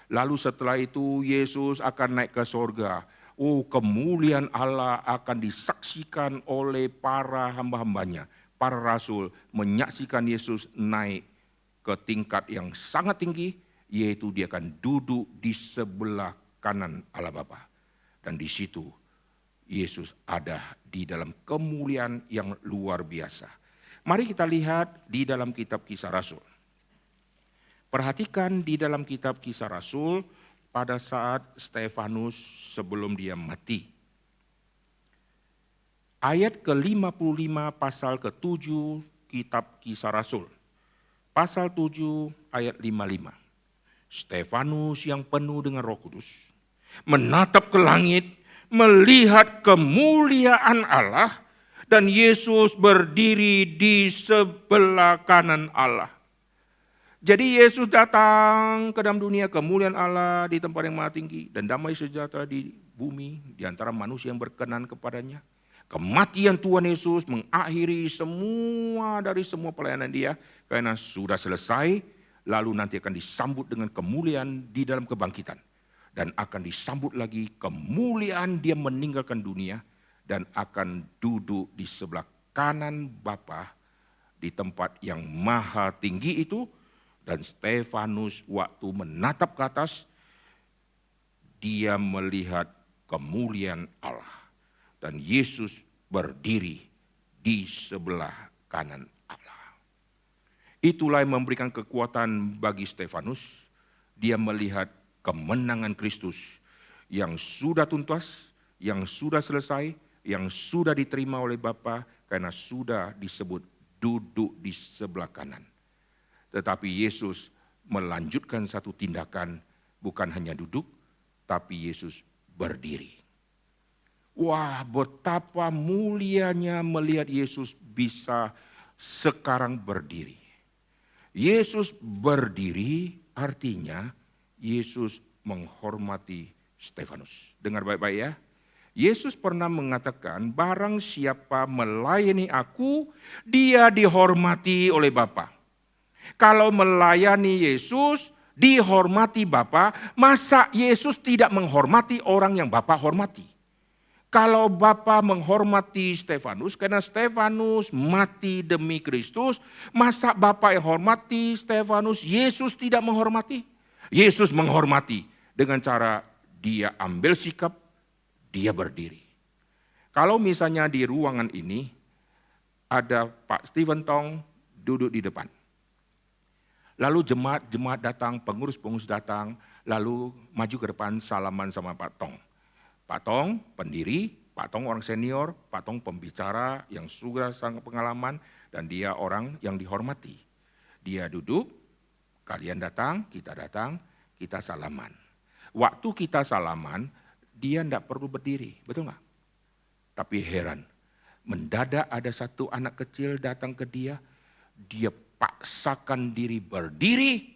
Lalu setelah itu Yesus akan naik ke sorga. Kemuliaan Allah akan disaksikan oleh para hamba-hambanya. Para rasul menyaksikan Yesus naik ke tingkat yang sangat tinggi, yaitu dia akan duduk di sebelah kanan Allah Bapa. Dan di situ Yesus ada di dalam kemuliaan yang luar biasa. Mari kita lihat di dalam kitab Kisah Rasul. Perhatikan di dalam kitab Kisah Rasul pada saat Stefanus sebelum dia mati. Ayat ke-55 pasal ke-7 kitab Kisah Rasul. Pasal 7 ayat 55. Stefanus yang penuh dengan Roh Kudus menatap ke langit, melihat kemuliaan Allah dan Yesus berdiri di sebelah kanan Allah. Jadi Yesus datang ke dalam dunia, kemuliaan Allah di tempat yang maha tinggi dan damai sejahtera di bumi di antara manusia yang berkenan kepadanya. Kematian Tuhan Yesus mengakhiri semua pelayanan dia karena sudah selesai, lalu nanti akan disambut dengan kemuliaan di dalam kebangkitan. Dan akan disambut lagi kemuliaan dia meninggalkan dunia dan akan duduk di sebelah kanan Bapa di tempat yang maha tinggi itu. Dan Stefanus waktu menatap ke atas, dia melihat kemuliaan Allah. Dan Yesus berdiri di sebelah kanan Allah. Itulah yang memberikan kekuatan bagi Stefanus. Dia melihat kemenangan Kristus yang sudah tuntas, yang sudah selesai, yang sudah diterima oleh Bapa karena sudah disebut duduk di sebelah kanan. Tetapi Yesus melanjutkan satu tindakan, bukan hanya duduk, tapi Yesus berdiri. Wah, betapa mulianya melihat Yesus bisa sekarang berdiri. Yesus berdiri artinya Yesus menghormati Stefanus. Dengar baik-baik ya. Yesus pernah mengatakan, barang siapa melayani aku, dia dihormati oleh Bapa. Kalau melayani Yesus, dihormati Bapa, masa Yesus tidak menghormati orang yang Bapa hormati? Kalau Bapa menghormati Stefanus, karena Stefanus mati demi Kristus, masa Bapa yang hormati Stefanus, Yesus tidak menghormati? Yesus menghormati dengan cara dia ambil sikap, dia berdiri. Kalau misalnya di ruangan ini, ada Pak Stephen Tong duduk di depan. Lalu jemaat datang, pengurus-pengurus datang, lalu maju ke depan salaman sama Pak Tong. Pak Tong pendiri, Pak Tong orang senior, Pak Tong pembicara yang sudah sangat pengalaman dan dia orang yang dihormati. Dia duduk, kalian datang, kita salaman. Waktu kita salaman, dia tidak perlu berdiri, betul nggak? Tapi heran, mendadak ada satu anak kecil datang ke dia paksakan diri berdiri,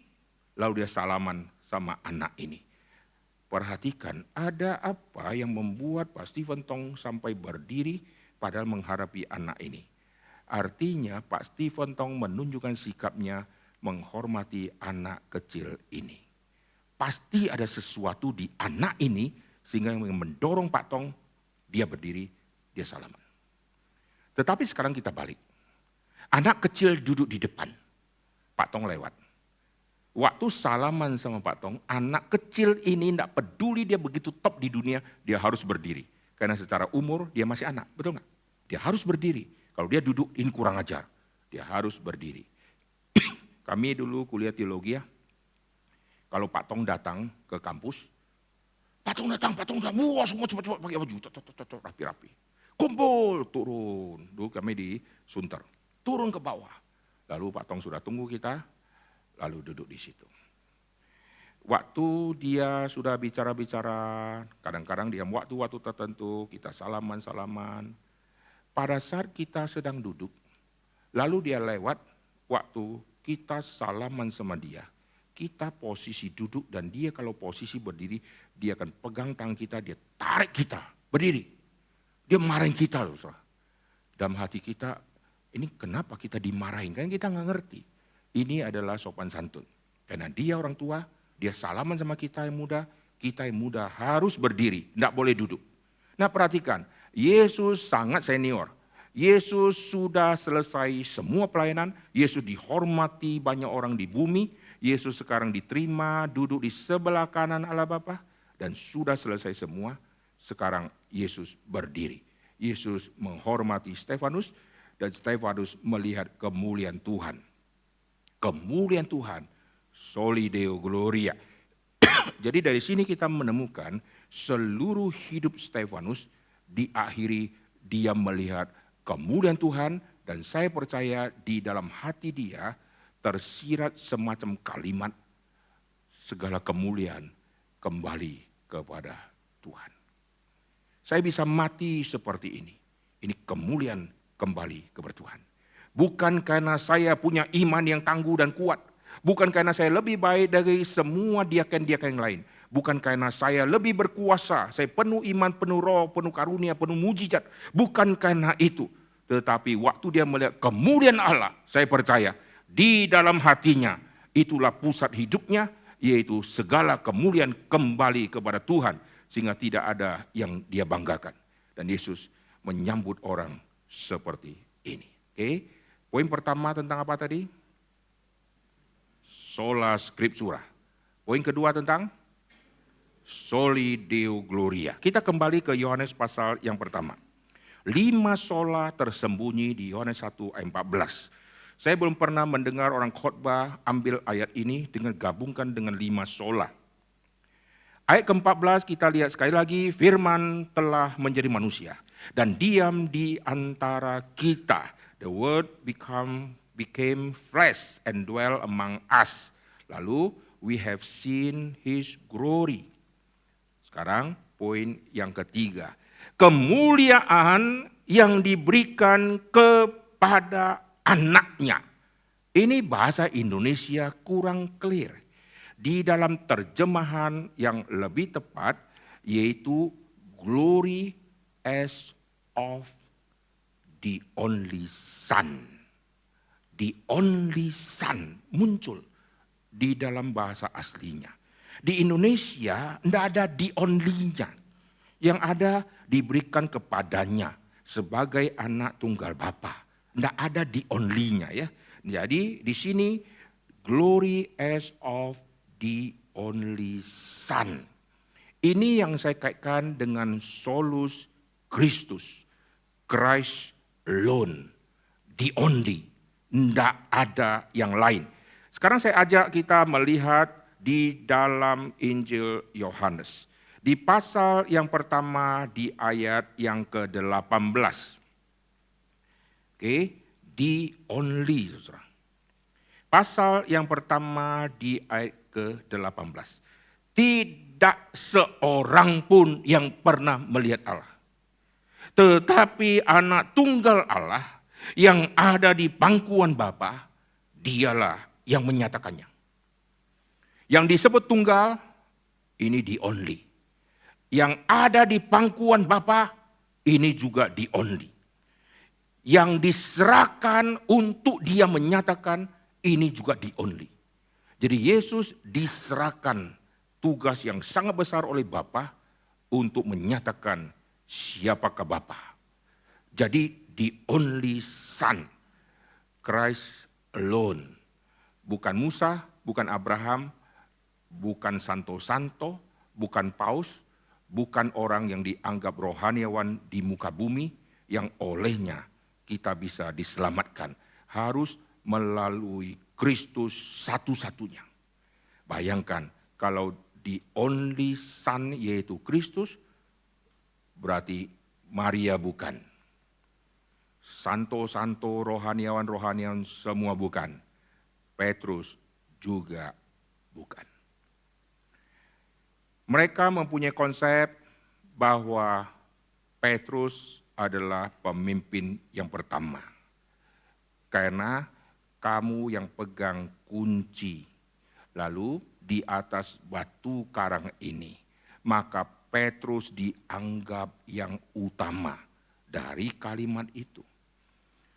lalu dia salaman sama anak ini. Perhatikan, ada apa yang membuat Pak Stephen Tong sampai berdiri padahal menghadapi anak ini. Artinya Pak Stephen Tong menunjukkan sikapnya menghormati anak kecil ini. Pasti ada sesuatu di anak ini sehingga yang mendorong Pak Tong, dia berdiri, dia salaman. Tetapi sekarang kita balik. Anak kecil duduk di depan, Pak Tong lewat. Waktu salaman sama Pak Tong, anak kecil ini tidak peduli dia begitu top di dunia, dia harus berdiri. Karena secara umur dia masih anak, betul nggak? Dia harus berdiri. Kalau dia duduk, ini kurang ajar. Dia harus berdiri. Kami dulu kuliah teologi ya, kalau Pak Tong datang ke kampus, Patung datang, wah semua cepat-cepat pakai baju, rapi-rapi. Kumpul, turun. Dulu kami di Sunter, turun ke bawah. Lalu Pak Tong sudah tunggu kita, lalu duduk di situ. Waktu dia sudah bicara-bicara, kadang-kadang dia waktu-waktu tertentu, kita salaman-salaman. Pada saat kita sedang duduk, lalu dia lewat, waktu kita salaman sama dia, kita posisi duduk dan dia kalau posisi berdiri, dia akan pegang tangan kita, dia tarik kita berdiri. Dia marahin kita loh. Dalam hati kita, ini kenapa kita dimarahin? Kan kita nggak ngerti. Ini adalah sopan santun. Karena dia orang tua, dia salaman sama kita yang muda harus berdiri, tidak boleh duduk. Nah perhatikan, Yesus sangat senior. Yesus sudah selesai semua pelayanan, Yesus dihormati banyak orang di bumi, Yesus sekarang diterima duduk di sebelah kanan Allah Bapa dan sudah selesai semua, sekarang Yesus berdiri. Yesus menghormati Stefanus dan Stefanus melihat kemuliaan Tuhan. Kemuliaan Tuhan, soli Deo gloria. Jadi dari sini kita menemukan seluruh hidup Stefanus diakhiri dia melihat kemuliaan Tuhan dan saya percaya di dalam hati dia tersirat semacam kalimat segala kemuliaan kembali kepada Tuhan. Saya bisa mati seperti ini. Ini kemuliaan kembali kepada Tuhan. Bukan karena saya punya iman yang tangguh dan kuat. Bukan karena saya lebih baik dari semua diaken-diaken yang lain. Bukan karena saya lebih berkuasa, saya penuh iman, penuh roh, penuh karunia, penuh mujizat. Bukan karena itu. Tetapi waktu dia melihat kemuliaan Allah, saya percaya di dalam hatinya itulah pusat hidupnya, yaitu segala kemuliaan kembali kepada Tuhan. Sehingga tidak ada yang dia banggakan. Dan Yesus menyambut orang seperti ini. Oke, poin pertama tentang apa tadi? Sola Scriptura. Poin kedua tentang soli Deo gloria. Kita kembali ke Yohanes pasal yang pertama. 5 sola tersembunyi di Yohanes 1 ayat 14. Saya belum pernah mendengar orang khotbah ambil ayat ini dengan gabungkan dengan 5 sola. Ayat ke-14 kita lihat sekali lagi, firman telah menjadi manusia dan diam di antara kita. The word became flesh and dwell among us. Lalu we have seen his glory. Sekarang poin yang ketiga. Kemuliaan yang diberikan kepada anaknya. Ini bahasa Indonesia kurang clear. Di dalam terjemahan yang lebih tepat yaitu glory as of the only son. The only son muncul di dalam bahasa aslinya. Di Indonesia tidak ada the only-nya. Yang ada diberikan kepadanya sebagai anak tunggal Bapa. Tidak ada the only-nya ya. Jadi di sini glory as of the only son. Ini yang saya kaitkan dengan solus Christus. Christ alone. The only. Tidak ada yang lain. Sekarang saya ajak kita melihat di dalam Injil Yohanes. Di pasal yang pertama di ayat yang ke-18. Oke, the only. Saudara. Pasal yang pertama di ayat ke-18. Tidak seorang pun yang pernah melihat Allah. Tetapi anak tunggal Allah yang ada di pangkuan Bapa, dialah yang menyatakannya. Yang disebut tunggal, ini the only. Yang ada di pangkuan Bapa, ini juga the only. Yang diserahkan untuk dia menyatakan, ini juga the only. Jadi Yesus diserahkan tugas yang sangat besar oleh Bapa untuk menyatakan siapakah Bapa. Jadi the only son, Christ alone. Bukan Musa, bukan Abraham, bukan santo-santo, bukan paus, bukan orang yang dianggap rohaniawan di muka bumi yang olehnya kita bisa diselamatkan. Harus melalui Kristus satu-satunya. Bayangkan kalau the only Son yaitu Kristus, berarti Maria bukan. Santo-santo, rohaniawan-rohaniawan semua bukan. Petrus juga bukan. Mereka mempunyai konsep bahwa Petrus adalah pemimpin yang pertama. Karena kamu yang pegang kunci. Lalu di atas batu karang ini, maka Petrus dianggap yang utama dari kalimat itu.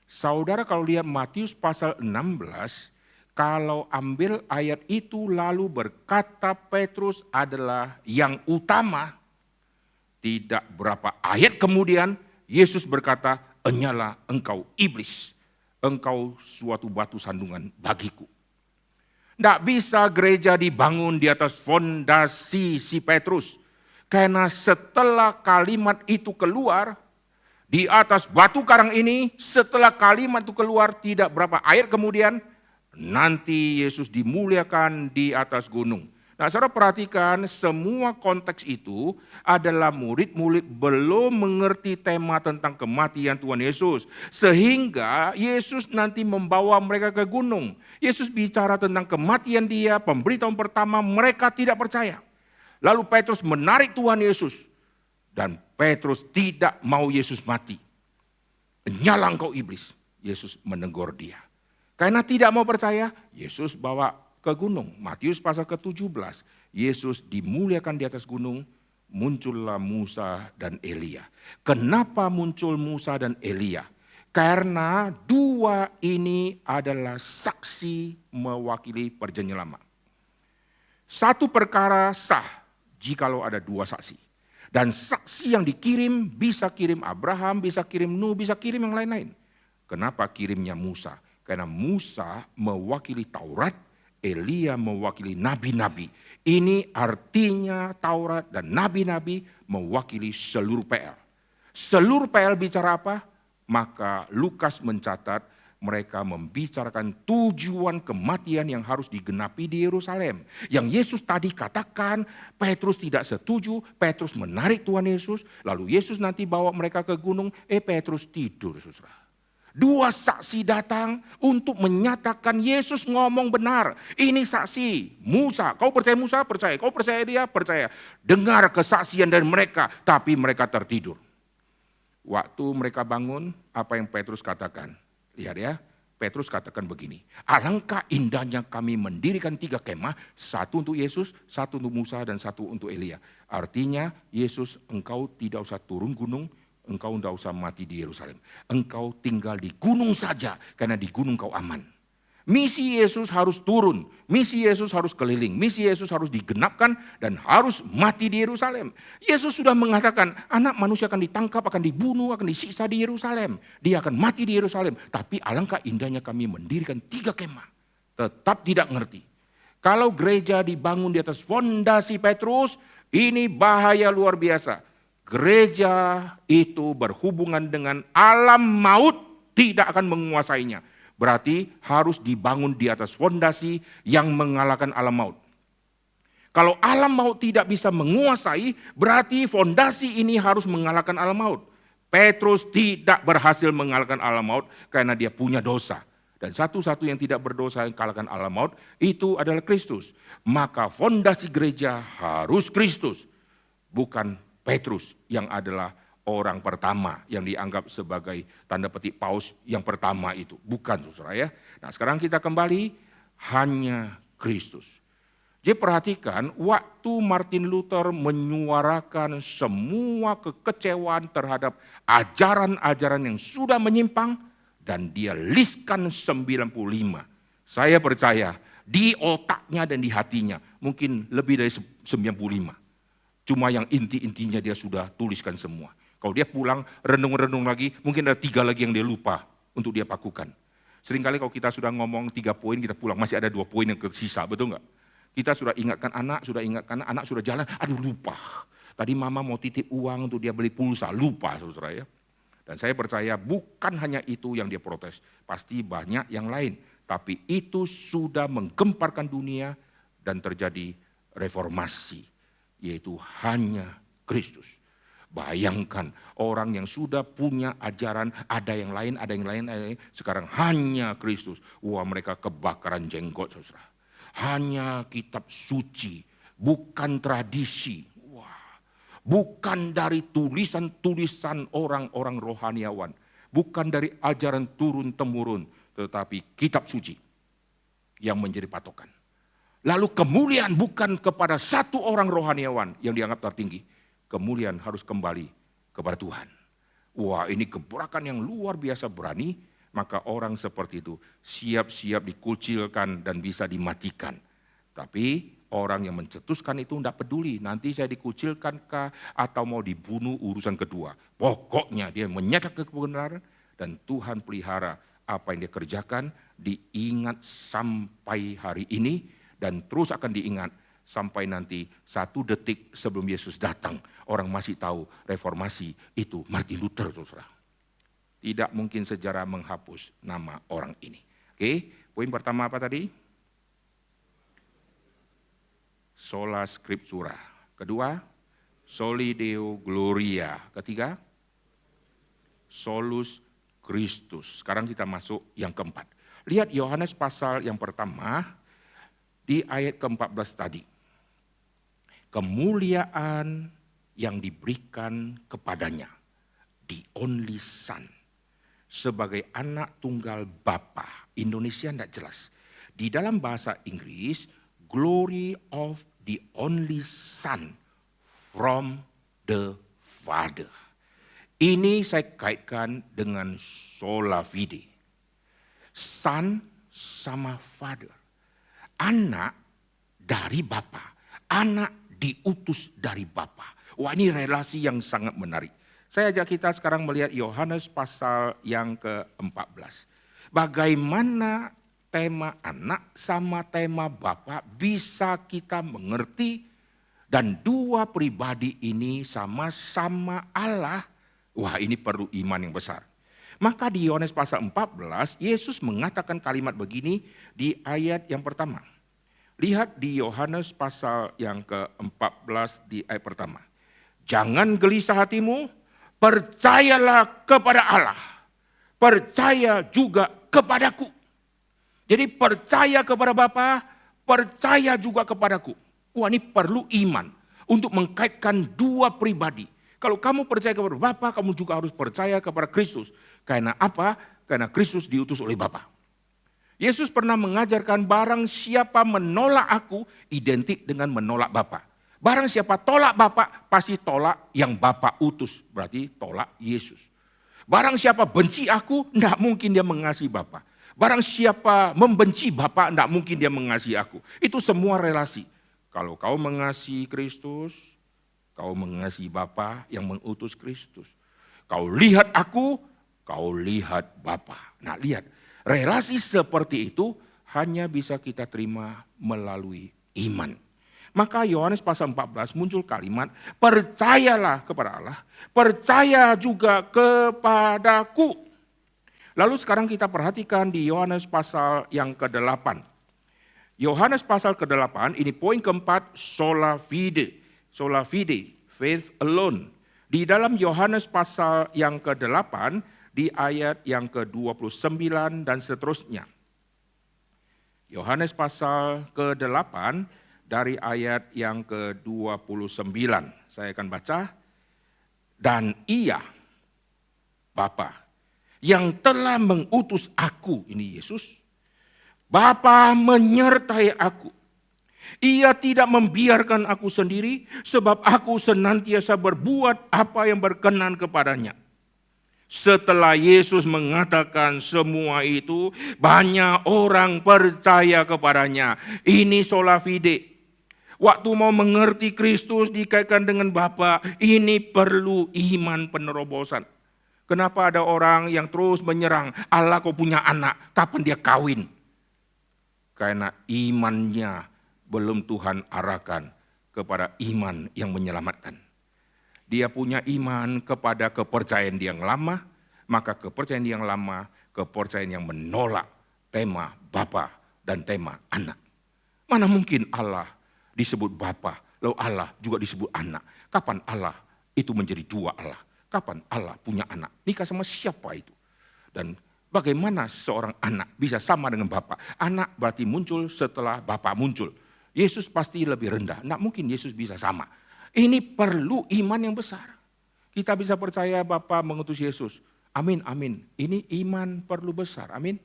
Saudara kalau lihat Matius pasal 16, kalau ambil ayat itu lalu berkata Petrus adalah yang utama, tidak berapa ayat kemudian Yesus berkata, "Enyalah engkau iblis, engkau suatu batu sandungan bagiku." Tidak bisa gereja dibangun di atas fondasi si Petrus. Karena setelah kalimat itu keluar, di atas batu karang ini, setelah kalimat itu keluar tidak berapa ayat kemudian, nanti Yesus dimuliakan di atas gunung. Nah, saudara perhatikan semua konteks itu adalah murid-murid belum mengerti tema tentang kematian Tuhan Yesus. Sehingga Yesus nanti membawa mereka ke gunung. Yesus bicara tentang kematian dia, pemberitahuan pertama mereka tidak percaya. Lalu Petrus menarik Tuhan Yesus. Dan Petrus tidak mau Yesus mati. "Nyala engkau iblis." Yesus menegur dia. Karena tidak mau percaya, Yesus bawa ke gunung. Matius pasal ke-17, Yesus dimuliakan di atas gunung, muncullah Musa dan Elia. Kenapa muncul Musa dan Elia? Karena dua ini adalah saksi mewakili perjanjian lama. Satu perkara sah jikalau ada dua saksi. Dan saksi yang dikirim bisa kirim Abraham, bisa kirim Nuh, bisa kirim yang lain-lain. Kenapa kirimnya Musa? Karena Musa mewakili Taurat, Elia mewakili nabi-nabi. Ini artinya Taurat dan nabi-nabi mewakili seluruh PL. Seluruh PL bicara apa? Maka Lukas mencatat mereka membicarakan tujuan kematian yang harus digenapi di Yerusalem. Yang Yesus tadi katakan, Petrus tidak setuju, Petrus menarik Tuhan Yesus, lalu Yesus nanti bawa mereka ke gunung, Petrus tidur, saudara. Dua saksi datang untuk menyatakan Yesus ngomong benar. Ini saksi Musa. Kau percaya Musa? Percaya. Kau percaya dia? Percaya. Dengar kesaksian dari mereka, tapi mereka tertidur. Waktu mereka bangun, apa yang Petrus katakan? Lihat ya, Petrus katakan begini. Alangkah indahnya kami mendirikan 3 kemah, satu untuk Yesus, satu untuk Musa, dan satu untuk Elia. Artinya, Yesus engkau tidak usah turun gunung, engkau tidak usah mati di Yerusalem. Engkau tinggal di gunung saja, karena di gunung kau aman. Misi Yesus harus turun, misi Yesus harus keliling, misi Yesus harus digenapkan dan harus mati di Yerusalem. Yesus sudah mengatakan anak manusia akan ditangkap, akan dibunuh, akan disiksa di Yerusalem. Dia akan mati di Yerusalem. Tapi alangkah indahnya kami mendirikan 3 kemah. Tetap tidak ngerti. Kalau gereja dibangun di atas fondasi Petrus, ini bahaya luar biasa. Gereja itu berhubungan dengan alam maut tidak akan menguasainya. Berarti harus dibangun di atas fondasi yang mengalahkan alam maut. Kalau alam maut tidak bisa menguasai, berarti fondasi ini harus mengalahkan alam maut. Petrus tidak berhasil mengalahkan alam maut karena dia punya dosa. Dan satu-satu yang tidak berdosa yang kalahkan alam maut itu adalah Kristus. Maka fondasi gereja harus Kristus, bukan Petrus yang adalah orang pertama yang dianggap sebagai tanda petik paus yang pertama itu. Bukan, saudara ya. Nah, sekarang kita kembali, hanya Kristus. Jadi perhatikan, waktu Martin Luther menyuarakan semua kekecewaan terhadap ajaran-ajaran yang sudah menyimpang, dan dia listkan 95. Saya percaya di otaknya dan di hatinya mungkin lebih dari 95. Cuma yang inti-intinya dia sudah tuliskan semua. Kalau dia pulang renung-renung lagi, mungkin ada 3 lagi yang dia lupa untuk dia pakukan. Seringkali kalau kita sudah ngomong 3 poin, kita pulang masih ada 2 poin yang tersisa, betul nggak? Kita sudah ingatkan anak sudah jalan, aduh lupa. Tadi mama mau titip uang untuk dia beli pulsa, lupa saudara ya. Dan saya percaya bukan hanya itu yang dia protes, pasti banyak yang lain. Tapi itu sudah menggemparkan dunia dan terjadi reformasi, yaitu hanya Kristus. Bayangkan orang yang sudah punya ajaran, ada yang lain, sekarang hanya Kristus. Wah, mereka kebakaran jenggot, saudara. Hanya kitab suci, bukan tradisi. Wah, bukan dari tulisan-tulisan orang-orang rohaniawan. Bukan dari ajaran turun-temurun, tetapi kitab suci yang menjadi patokan. Lalu kemuliaan bukan kepada satu orang rohaniawan yang dianggap tertinggi. Kemuliaan harus kembali kepada Tuhan. Wah, ini gebrakan yang luar biasa berani, maka orang seperti itu siap-siap dikucilkan dan bisa dimatikan. Tapi orang yang mencetuskan itu tidak peduli, nanti saya dikucilkan kah atau mau dibunuh urusan kedua. Pokoknya dia menyatakan kebenaran dan Tuhan pelihara apa yang dia kerjakan, diingat sampai hari ini dan terus akan diingat sampai nanti 1 detik sebelum Yesus datang. Orang masih tahu reformasi itu Martin Luther, saudara. Tidak mungkin sejarah menghapus nama orang ini. Oke, poin pertama apa tadi? Sola Scriptura. Kedua, Soli Deo Gloria. Ketiga, Solus Christus. Sekarang kita masuk yang keempat. Lihat Yohanes pasal yang pertama di ayat ke-14 tadi. Kemuliaan yang diberikan kepadanya, the only son, sebagai anak tunggal Bapa. Indonesia tidak jelas. Di dalam bahasa Inggris, glory of the only son from the Father. Ini saya kaitkan dengan sola fide. Son sama Father. Anak dari Bapa. Anak diutus dari Bapa. Wah, ini relasi yang sangat menarik. Saya ajak kita sekarang melihat Yohanes pasal yang ke-14. Bagaimana tema anak sama tema Bapa bisa kita mengerti dan dua pribadi ini sama-sama Allah. Wah, ini perlu iman yang besar. Maka di Yohanes pasal 14, Yesus mengatakan kalimat begini di ayat yang pertama. Lihat di Yohanes pasal yang ke-14 di ayat pertama. Jangan gelisah hatimu, percayalah kepada Allah. Percaya juga kepadaku. Jadi percaya kepada Bapa, percaya juga kepadaku. Wah, ini perlu iman untuk mengkaitkan dua pribadi. Kalau kamu percaya kepada Bapa, kamu juga harus percaya kepada Kristus. Karena apa? Karena Kristus diutus oleh Bapa. Yesus pernah mengajarkan barang siapa menolak aku, identik dengan menolak Bapa. Barang siapa tolak Bapa, pasti tolak yang Bapa utus. Berarti tolak Yesus. Barang siapa benci aku, tidak mungkin dia mengasihi Bapa. Barang siapa membenci Bapa, tidak mungkin dia mengasihi aku. Itu semua relasi. Kalau kau mengasihi Kristus, kau mengasihi Bapa yang mengutus Kristus. Kau lihat aku, kau lihat Bapa. Nah, lihat, relasi seperti itu hanya bisa kita terima melalui iman. Maka Yohanes pasal 14 muncul kalimat, percayalah kepada Allah, percaya juga kepadaku. Lalu sekarang kita perhatikan di Yohanes pasal yang ke-8. Yohanes pasal ke-8, ini poin keempat, sola fide. Sola fide, faith alone. Di dalam Yohanes pasal yang ke-8, di ayat yang ke-29 dan seterusnya. Yohanes pasal ke-8 dari ayat yang ke-29. Saya akan baca. Dan ia, Bapa, yang telah mengutus aku, ini Yesus, Bapa menyertai aku. Ia tidak membiarkan aku sendiri, sebab aku senantiasa berbuat apa yang berkenan kepadanya. Setelah Yesus mengatakan semua itu, banyak orang percaya kepadanya. Ini sola fide. Waktu mau mengerti Kristus dikaitkan dengan Bapa, ini perlu iman penerobosan. Kenapa ada orang yang terus menyerang, Allah kau punya anak, kapan dia kawin? Karena imannya belum Tuhan arahkan kepada iman yang menyelamatkan. Dia punya iman kepada kepercayaan yang lama, maka kepercayaan yang lama, kepercayaan yang menolak tema Bapa dan tema anak. Mana mungkin Allah disebut Bapa, lalu Allah juga disebut anak. Kapan Allah itu menjadi dua Allah? Kapan Allah punya anak? Nikah sama siapa itu? Dan bagaimana seorang anak bisa sama dengan Bapa? Anak berarti muncul setelah Bapa muncul. Yesus pasti lebih rendah. Nggak mungkin Yesus bisa sama. Ini perlu iman yang besar. Kita bisa percaya Bapa mengutus Yesus. Amin, amin. Ini iman perlu besar. Amin.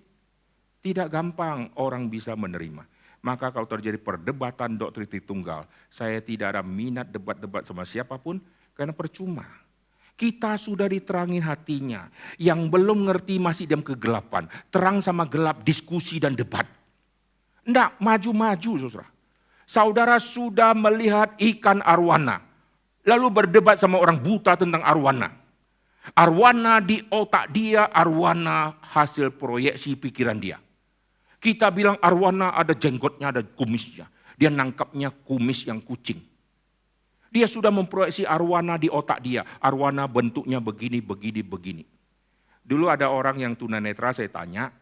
Tidak gampang orang bisa menerima. Maka kalau terjadi perdebatan doktrin Tritunggal, saya tidak ada minat debat-debat sama siapapun karena percuma. Kita sudah diterangin hatinya. Yang belum ngerti masih diam kegelapan. Terang sama gelap, diskusi dan debat. Enggak, maju-maju saudara. Saudara sudah melihat ikan arwana. Lalu berdebat sama orang buta tentang arwana. Arwana di otak dia, arwana hasil proyeksi pikiran dia. Kita bilang arwana ada jenggotnya, ada kumisnya. Dia nangkapnya kumis yang kucing. Dia sudah memproyeksi arwana di otak dia. Arwana bentuknya begini, begini, begini. Dulu ada orang yang tunanetra, saya tanya,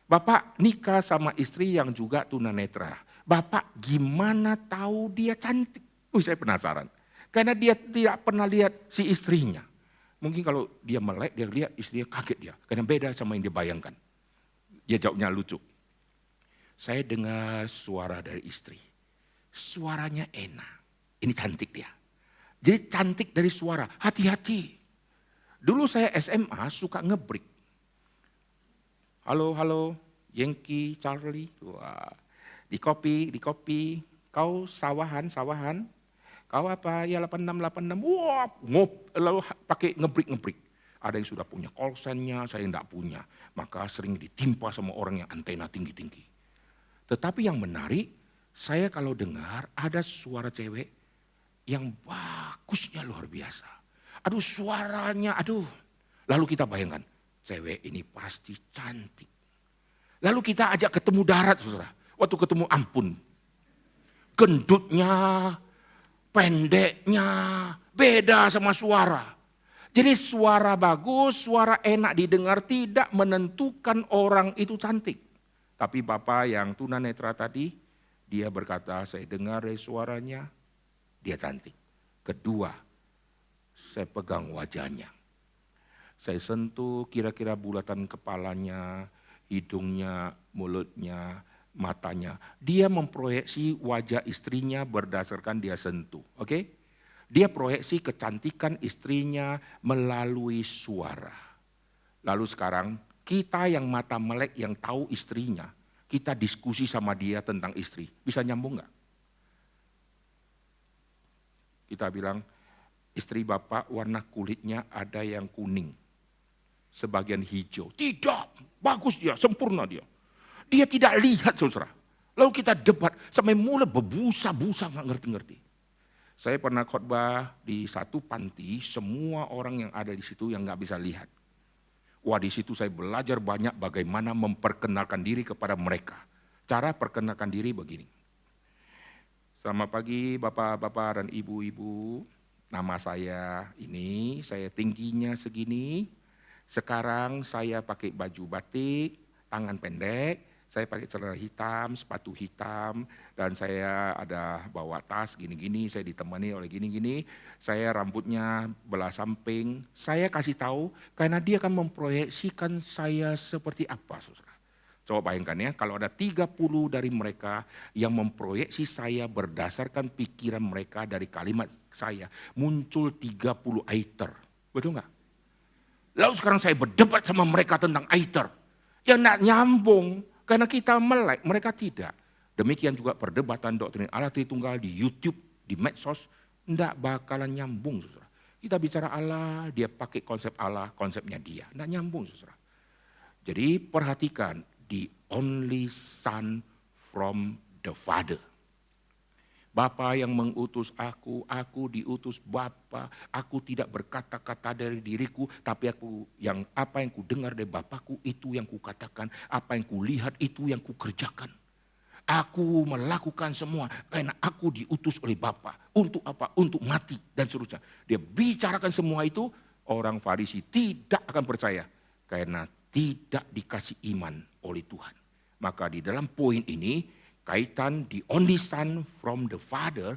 Bapak nikah sama istri yang juga tunanetra. Bapak gimana tahu dia cantik? Saya penasaran. Karena dia tidak pernah lihat si istrinya. Mungkin kalau dia melek, dia lihat istrinya kaget dia. Karena beda sama yang dia bayangkan. Dia jawabnya lucu. Saya dengar suara dari istri. Suaranya enak. Ini cantik dia. Jadi cantik dari suara. Hati-hati. Dulu saya SMA suka ngebreak. Halo, halo. Yankee, Charlie. Wah. Di kopi. Kau sawahan. Kau apa? Ya 86. Wah, lalu pakai ngebreak. Ada yang sudah punya call sign-nya, saya enggak punya. Maka sering ditimpa sama orang yang antena tinggi-tinggi. Tetapi yang menarik, saya kalau dengar ada suara cewek yang bagusnya luar biasa. Aduh suaranya, aduh. Lalu kita bayangkan, cewek ini pasti cantik. Lalu kita ajak ketemu darat, saudara. Waktu ketemu ampun. Gendutnya, pendeknya, beda sama suara. Jadi suara bagus, suara enak didengar tidak menentukan orang itu cantik. Tapi Bapak yang tunanetra tadi, dia berkata, saya dengar dari suaranya, dia cantik. Kedua, saya pegang wajahnya. Saya sentuh kira-kira bulatan kepalanya, hidungnya, mulutnya, matanya. Dia memproyeksi wajah istrinya berdasarkan dia sentuh. Oke? Dia proyeksi kecantikan istrinya melalui suara. Lalu sekarang, kita yang mata melek yang tahu istrinya, kita diskusi sama dia tentang istri. Bisa nyambung gak? Kita bilang, istri Bapak warna kulitnya ada yang kuning. Sebagian hijau. Tidak, bagus dia, sempurna dia. Dia tidak lihat saudara. Lalu kita debat, sampai mulai berbusa-busa gak ngerti-ngerti. Saya pernah khotbah di satu panti, semua orang yang ada di situ yang gak bisa lihat. Wah di situ saya belajar banyak bagaimana memperkenalkan diri kepada mereka. Cara perkenalkan diri begini. Selamat pagi bapak-bapak dan ibu-ibu. Nama saya ini, saya tingginya segini. Sekarang saya pakai baju batik, tangan pendek. Saya pakai celana hitam, sepatu hitam, dan saya ada bawa tas gini-gini, saya ditemani oleh gini-gini. Saya rambutnya belah samping, saya kasih tahu karena dia akan memproyeksikan saya seperti apa, saudara. Coba bayangkan ya, kalau ada 30 dari mereka yang memproyeksi saya berdasarkan pikiran mereka dari kalimat saya, muncul 30 aiter, betul nggak? Lalu sekarang saya berdebat sama mereka tentang aiter, ya nggak nyambung. Karena kita melek, mereka tidak. Demikian juga perdebatan doktrin Allah Tritunggal di YouTube, di medsos, enggak bakalan nyambung, saudara. Kita bicara Allah, dia pakai konsep Allah, konsepnya dia. Enggak nyambung, saudara. Jadi perhatikan, the only son from the Father. Bapa yang mengutus aku diutus Bapa. Aku tidak berkata-kata dari diriku, tapi apa yang ku dengar dari Bapakku itu yang ku katakan, apa yang ku lihat itu yang ku kerjakan. Aku melakukan semua karena aku diutus oleh Bapa. Untuk apa? Untuk mati dan seterusnya. Dia bicarakan semua itu, orang Farisi tidak akan percaya karena tidak dikasih iman oleh Tuhan. Maka di dalam poin ini, kaitan the only son from the father,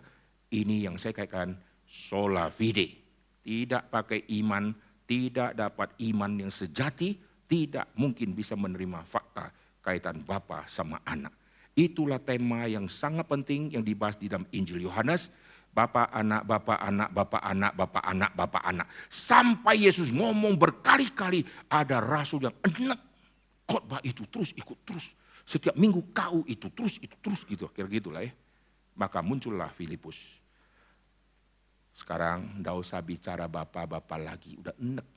ini yang saya kaitkan sola fide. Tidak pakai iman, tidak dapat iman yang sejati, tidak mungkin bisa menerima fakta kaitan Bapa sama anak. Itulah tema yang sangat penting yang dibahas di dalam Injil Yohanes. Bapa anak, Bapa anak, Bapa anak, Bapa anak, Bapa anak. Sampai Yesus ngomong berkali-kali, ada rasul yang enak. Khotbah itu terus, ikut terus. Setiap minggu kau itu terus gitu. Kira gitulah ya. Maka muncullah Filipus. Sekarang tidak usah bicara Bapak lagi, udah enak.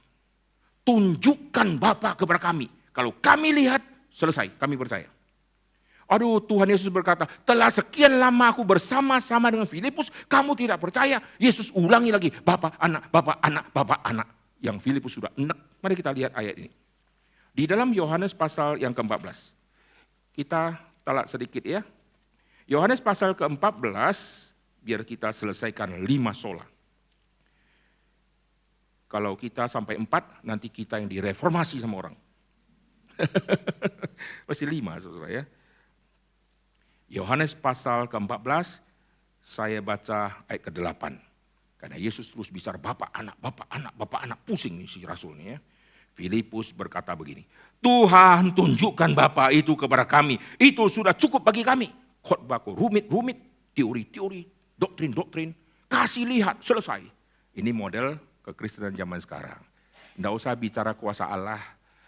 Tunjukkan Bapa kepada kami. Kalau kami lihat, selesai, kami percaya. Aduh, Tuhan Yesus berkata, telah sekian lama aku bersama-sama dengan Filipus, kamu tidak percaya. Yesus ulangi lagi, Bapa, anak, Bapa, anak, Bapa, anak. Yang Filipus sudah enak. Mari kita lihat ayat ini. Di dalam Yohanes pasal yang ke-14. Kita telak sedikit ya. Yohanes pasal ke-14, biar kita selesaikan 5 sola. Kalau kita sampai 4, nanti kita yang direformasi sama orang. Masih 5 saudara ya. Yohanes pasal ke-14, saya baca ayat ke-8. Karena Yesus terus bicara Bapak, anak, Bapak, anak, Bapak, anak. Pusing nih si Rasul nih ya. Filipus berkata begini, Tuhan tunjukkan Bapa itu kepada kami. Itu sudah cukup bagi kami. Khotbahku rumit-rumit, teori-teori, doktrin-doktrin. Kasih lihat, selesai. Ini model kekristenan zaman sekarang. Tidak usah bicara kuasa Allah.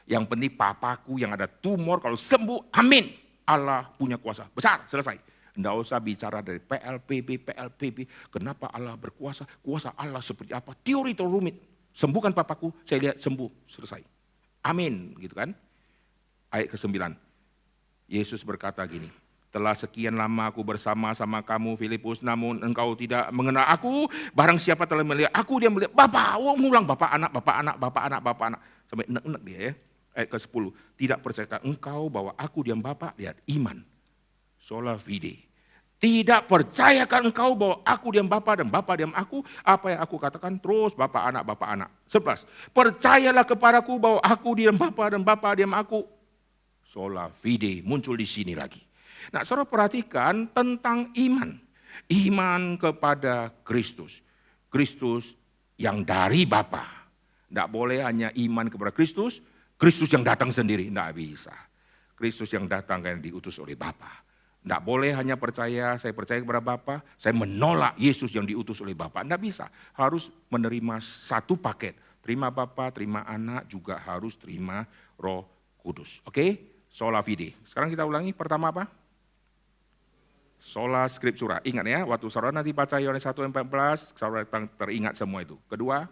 Yang penting papaku yang ada tumor kalau sembuh, amin. Allah punya kuasa besar, selesai. Tidak usah bicara dari PLPB. Kenapa Allah berkuasa? Kuasa Allah seperti apa? Teori terumit. Sembuhkan papaku, saya lihat sembuh, selesai. Amin, gitu kan. Ayat ke-9. Yesus berkata gini, telah sekian lama aku bersama-sama kamu Filipus, namun engkau tidak mengenal aku. Barang siapa telah melihat aku, dia melihat Bapa. Ngulang Bapa anak, Bapa anak, Bapa anak, Bapa anak. Sampai enek-enek dia ya. Ayat ke-10, tidak percaya engkau bahwa aku diam Bapa, lihat iman. Sola fide. Tidak percayakan engkau bahwa aku diam Bapa dan Bapa diam aku, apa yang aku katakan terus Bapa anak, Bapa anak. 11, percayalah kepadaku bahwa aku diam Bapa dan Bapa diam aku. Sola fide muncul di sini lagi. Nah, saudara perhatikan tentang iman. Iman kepada Kristus. Kristus yang dari Bapa. Tidak boleh hanya iman kepada Kristus, Kristus yang datang sendiri, tidak bisa. Kristus yang datang karena diutus oleh Bapa. Tidak boleh hanya percaya, saya percaya kepada Bapa, saya menolak Yesus yang diutus oleh Bapa. Tidak bisa, harus menerima satu paket. Terima Bapa, terima anak, juga harus terima Roh Kudus. Oke, sola fide. Sekarang kita ulangi, pertama apa? Sola scriptura. Ingat ya, waktu saudara nanti baca Yohanes 1:14, saudara teringat semua itu. Kedua,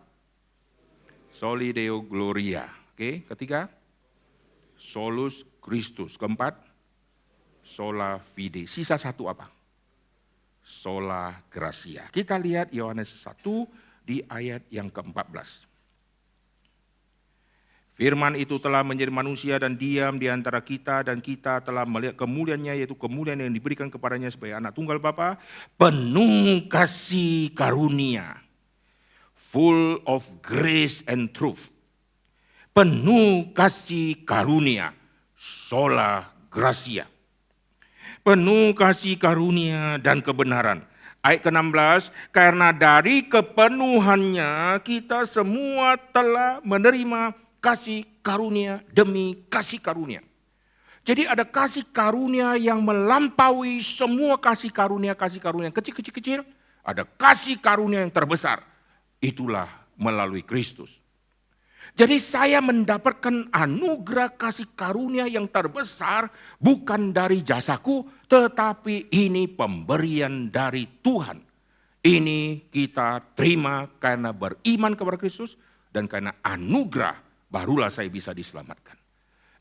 soli deo gloria. Oke, ketiga, solus Christus. Keempat, sola fide. Sisa satu apa? Sola gratia. Kita lihat Yohanes 1 di ayat yang ke-14. Firman itu telah menjadi manusia dan diam di antara kita, dan kita telah melihat kemuliaannya, yaitu kemuliaan yang diberikan kepadanya sebagai anak tunggal Bapa, penuh kasih karunia, full of grace and truth. Penuh kasih karunia, sola gratia. Penuh kasih karunia dan kebenaran. Ayat ke-16, karena dari kepenuhannya kita semua telah menerima kasih karunia demi kasih karunia. Jadi ada kasih karunia yang melampaui semua kasih karunia kecil-kecil. Ada kasih karunia yang terbesar. Itulah melalui Kristus. Jadi saya mendapatkan anugerah kasih karunia yang terbesar bukan dari jasaku, tetapi ini pemberian dari Tuhan. Ini kita terima karena beriman kepada Kristus dan karena anugerah barulah saya bisa diselamatkan.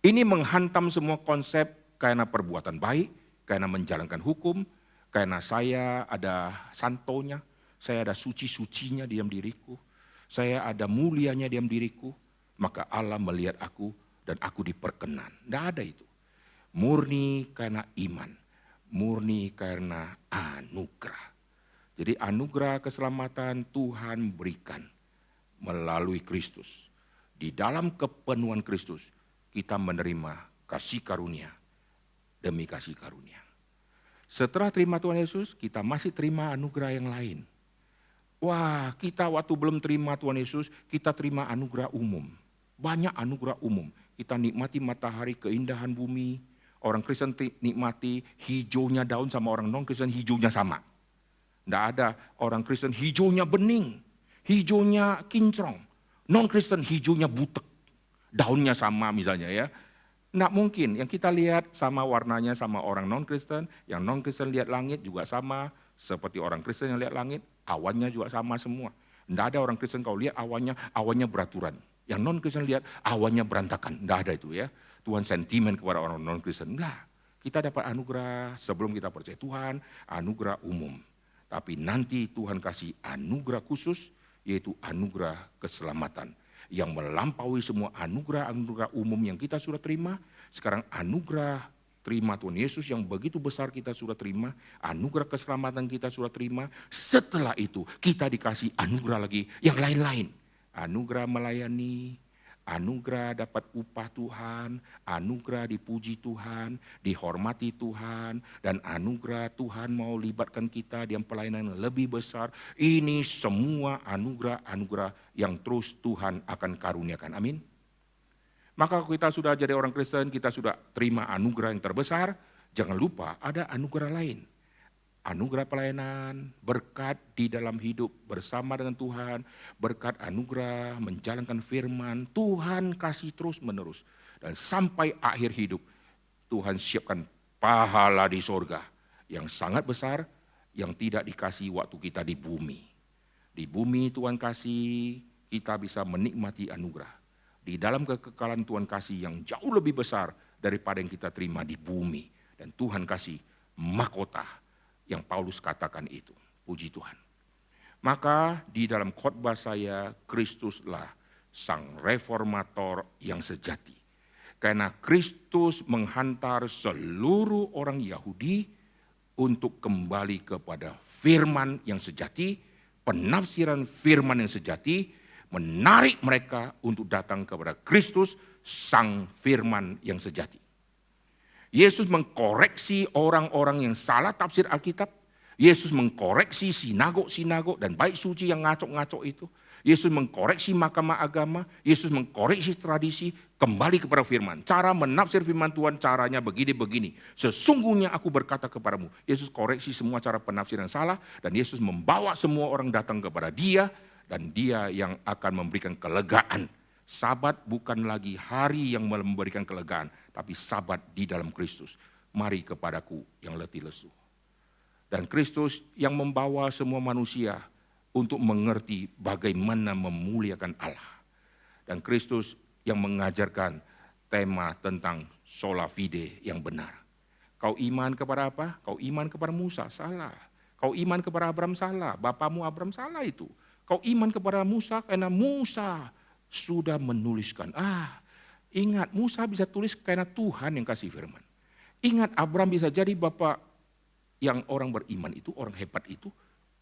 Ini menghantam semua konsep karena perbuatan baik, karena menjalankan hukum, karena saya ada santonya, saya ada suci-sucinya di dalam diriku, saya ada mulianya di dalam diriku. Maka Allah melihat aku dan aku diperkenan. Tidak ada itu. Murni karena iman. Murni karena anugerah. Jadi anugerah keselamatan Tuhan berikan melalui Kristus. Di dalam kepenuhan Kristus kita menerima kasih karunia demi kasih karunia. Setelah terima Tuhan Yesus, kita masih terima anugerah yang lain. Wah, kita waktu belum terima Tuhan Yesus, kita terima anugerah umum. Banyak anugerah umum. Kita nikmati matahari, keindahan bumi. Orang Kristen nikmati hijaunya daun sama orang non-Kristen hijaunya sama. Tidak ada orang Kristen hijaunya bening, hijaunya kinclong. Non-Kristen hijaunya butek, daunnya sama misalnya ya. Tidak mungkin, yang kita lihat sama warnanya sama orang non-Kristen, yang non-Kristen lihat langit juga sama, seperti orang Kristen yang lihat langit, awannya juga sama semua. Tidak ada orang Kristen kalau lihat awannya beraturan. Yang non-Kristen lihat awannya berantakan, tidak ada itu ya. Tuhan sentimen kepada orang non-Kristen, enggak. Kita dapat anugerah sebelum kita percaya Tuhan, anugerah umum. Tapi nanti Tuhan kasih anugerah khusus, yaitu anugerah keselamatan. Yang melampaui semua anugerah-anugerah umum yang kita sudah terima. Sekarang anugerah terima Tuhan Yesus yang begitu besar kita sudah terima. Anugerah keselamatan kita sudah terima. Setelah itu kita dikasih anugerah lagi yang lain-lain. Anugerah melayani, anugerah dapat upah Tuhan, anugerah dipuji Tuhan, dihormati Tuhan, dan anugerah Tuhan mau libatkan kita dalam pelayanan yang lebih besar. Ini semua anugerah-anugerah yang terus Tuhan akan karuniakan. Amin. Maka kalau kita sudah jadi orang Kristen, kita sudah terima anugerah yang terbesar, jangan lupa ada anugerah lain. Anugerah pelayanan, berkat di dalam hidup bersama dengan Tuhan, berkat anugerah menjalankan firman, Tuhan kasih terus menerus. Dan sampai akhir hidup, Tuhan siapkan pahala di sorga yang sangat besar, yang tidak dikasih waktu kita di bumi. Di bumi Tuhan kasih, kita bisa menikmati anugerah. Di dalam kekekalan Tuhan kasih yang jauh lebih besar daripada yang kita terima di bumi. Dan Tuhan kasih mahkota yang Paulus katakan itu. Puji Tuhan. Maka di dalam khotbah saya, Kristuslah sang reformator yang sejati. Karena Kristus menghantar seluruh orang Yahudi untuk kembali kepada firman yang sejati, penafsiran firman yang sejati, menarik mereka untuk datang kepada Kristus, sang firman yang sejati. Yesus mengkoreksi orang-orang yang salah tafsir Alkitab. Yesus mengkoreksi sinagog-sinagog dan bait suci yang ngaco-ngaco itu. Yesus mengkoreksi mahkamah agama. Yesus mengkoreksi tradisi, kembali kepada firman. Cara menafsir firman Tuhan caranya begini-begini. Sesungguhnya aku berkata kepadamu. Yesus koreksi semua cara penafsiran salah. Dan Yesus membawa semua orang datang kepada Dia. Dan Dia yang akan memberikan kelegaan. Sabat bukan lagi hari yang memberikan kelegaan, tapi sabat di dalam Kristus. Mari kepadaku yang letih lesu. Dan Kristus yang membawa semua manusia untuk mengerti bagaimana memuliakan Allah. Dan Kristus yang mengajarkan tema tentang sola fide yang benar. Kau iman kepada apa? Kau iman kepada Musa, salah. Kau iman kepada Abraham, salah. Bapamu Abraham, salah itu. Kau iman kepada Musa karena Musa sudah menuliskan. Ingat Musa bisa tulis karena Tuhan yang kasih firman. Ingat Abraham bisa jadi bapak yang orang beriman itu, orang hebat itu,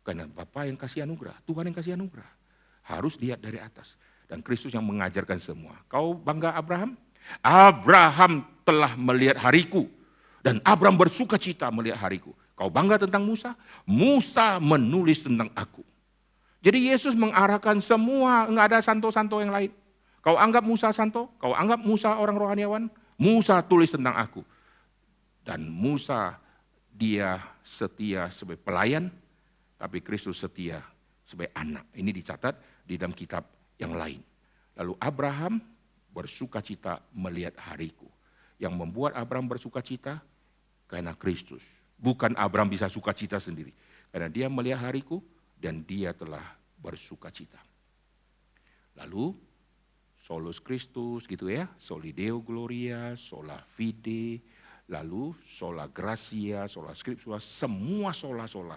karena Bapa yang kasih anugerah, Tuhan yang kasih anugerah. Harus lihat dari atas. Dan Kristus yang mengajarkan semua. Kau bangga Abraham? Abraham telah melihat hariku. Dan Abraham bersuka cita melihat hariku. Kau bangga tentang Musa? Musa menulis tentang aku. Jadi Yesus mengarahkan semua, enggak ada santo-santo yang lain. Kau anggap Musa santo, kau anggap Musa orang rohaniawan, Musa tulis tentang aku. Dan Musa dia setia sebagai pelayan, tapi Kristus setia sebagai anak. Ini dicatat di dalam kitab yang lain. Lalu Abraham bersuka cita melihat hariku. Yang membuat Abraham bersuka cita karena Kristus. Bukan Abraham bisa suka cita sendiri. Karena dia melihat hariku, dan dia telah bersuka cita. Lalu solus Christus gitu ya, soli Deo gloria, sola fide, lalu sola gratia, sola scriptura, semua sola-sola.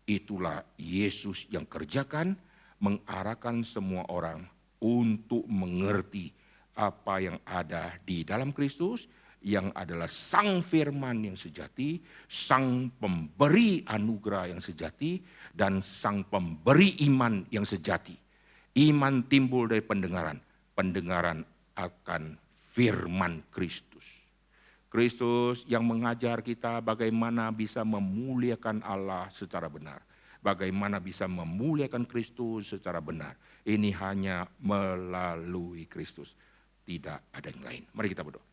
Itulah Yesus yang kerjakan, mengarahkan semua orang untuk mengerti apa yang ada di dalam Kristus, yang adalah sang firman yang sejati, sang pemberi anugerah yang sejati, dan sang pemberi iman yang sejati. Iman timbul dari pendengaran, pendengaran akan firman Kristus. Kristus yang mengajar kita bagaimana bisa memuliakan Allah secara benar. Bagaimana bisa memuliakan Kristus secara benar. Ini hanya melalui Kristus. Tidak ada yang lain. Mari kita berdoa.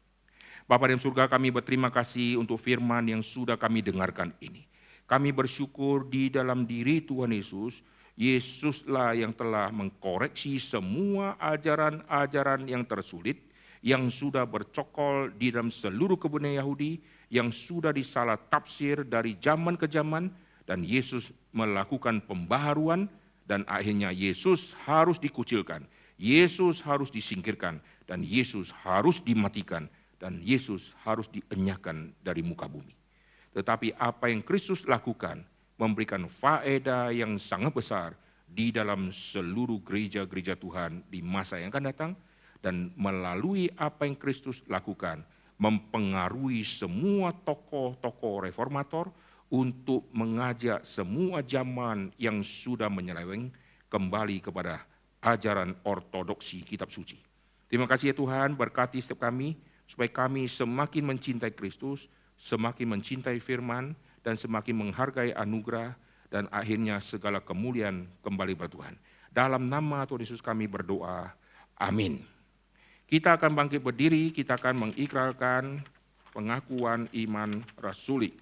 Bapa di surga, kami berterima kasih untuk firman yang sudah kami dengarkan ini. Kami bersyukur di dalam diri Tuhan Yesus, Yesuslah yang telah mengkoreksi semua ajaran-ajaran yang tersulit, yang sudah bercokol di dalam seluruh kebudayaan Yahudi, yang sudah disalah tafsir dari zaman ke zaman, dan Yesus melakukan pembaharuan, dan akhirnya Yesus harus dikucilkan, Yesus harus disingkirkan, dan Yesus harus dimatikan, dan Yesus harus dienyahkan dari muka bumi. Tetapi apa yang Kristus lakukan memberikan faedah yang sangat besar di dalam seluruh gereja-gereja Tuhan di masa yang akan datang, dan melalui apa yang Kristus lakukan mempengaruhi semua tokoh-tokoh reformator untuk mengajak semua zaman yang sudah menyeleweng kembali kepada ajaran ortodoksi kitab suci. Terima kasih ya Tuhan, berkati setiap kami supaya kami semakin mencintai Kristus, semakin mencintai firman, dan semakin menghargai anugerah, dan akhirnya segala kemuliaan kembali kepada Tuhan. Dalam nama Tuhan Yesus kami berdoa, amin. Kita akan bangkit berdiri, kita akan mengikrarkan pengakuan iman rasuli.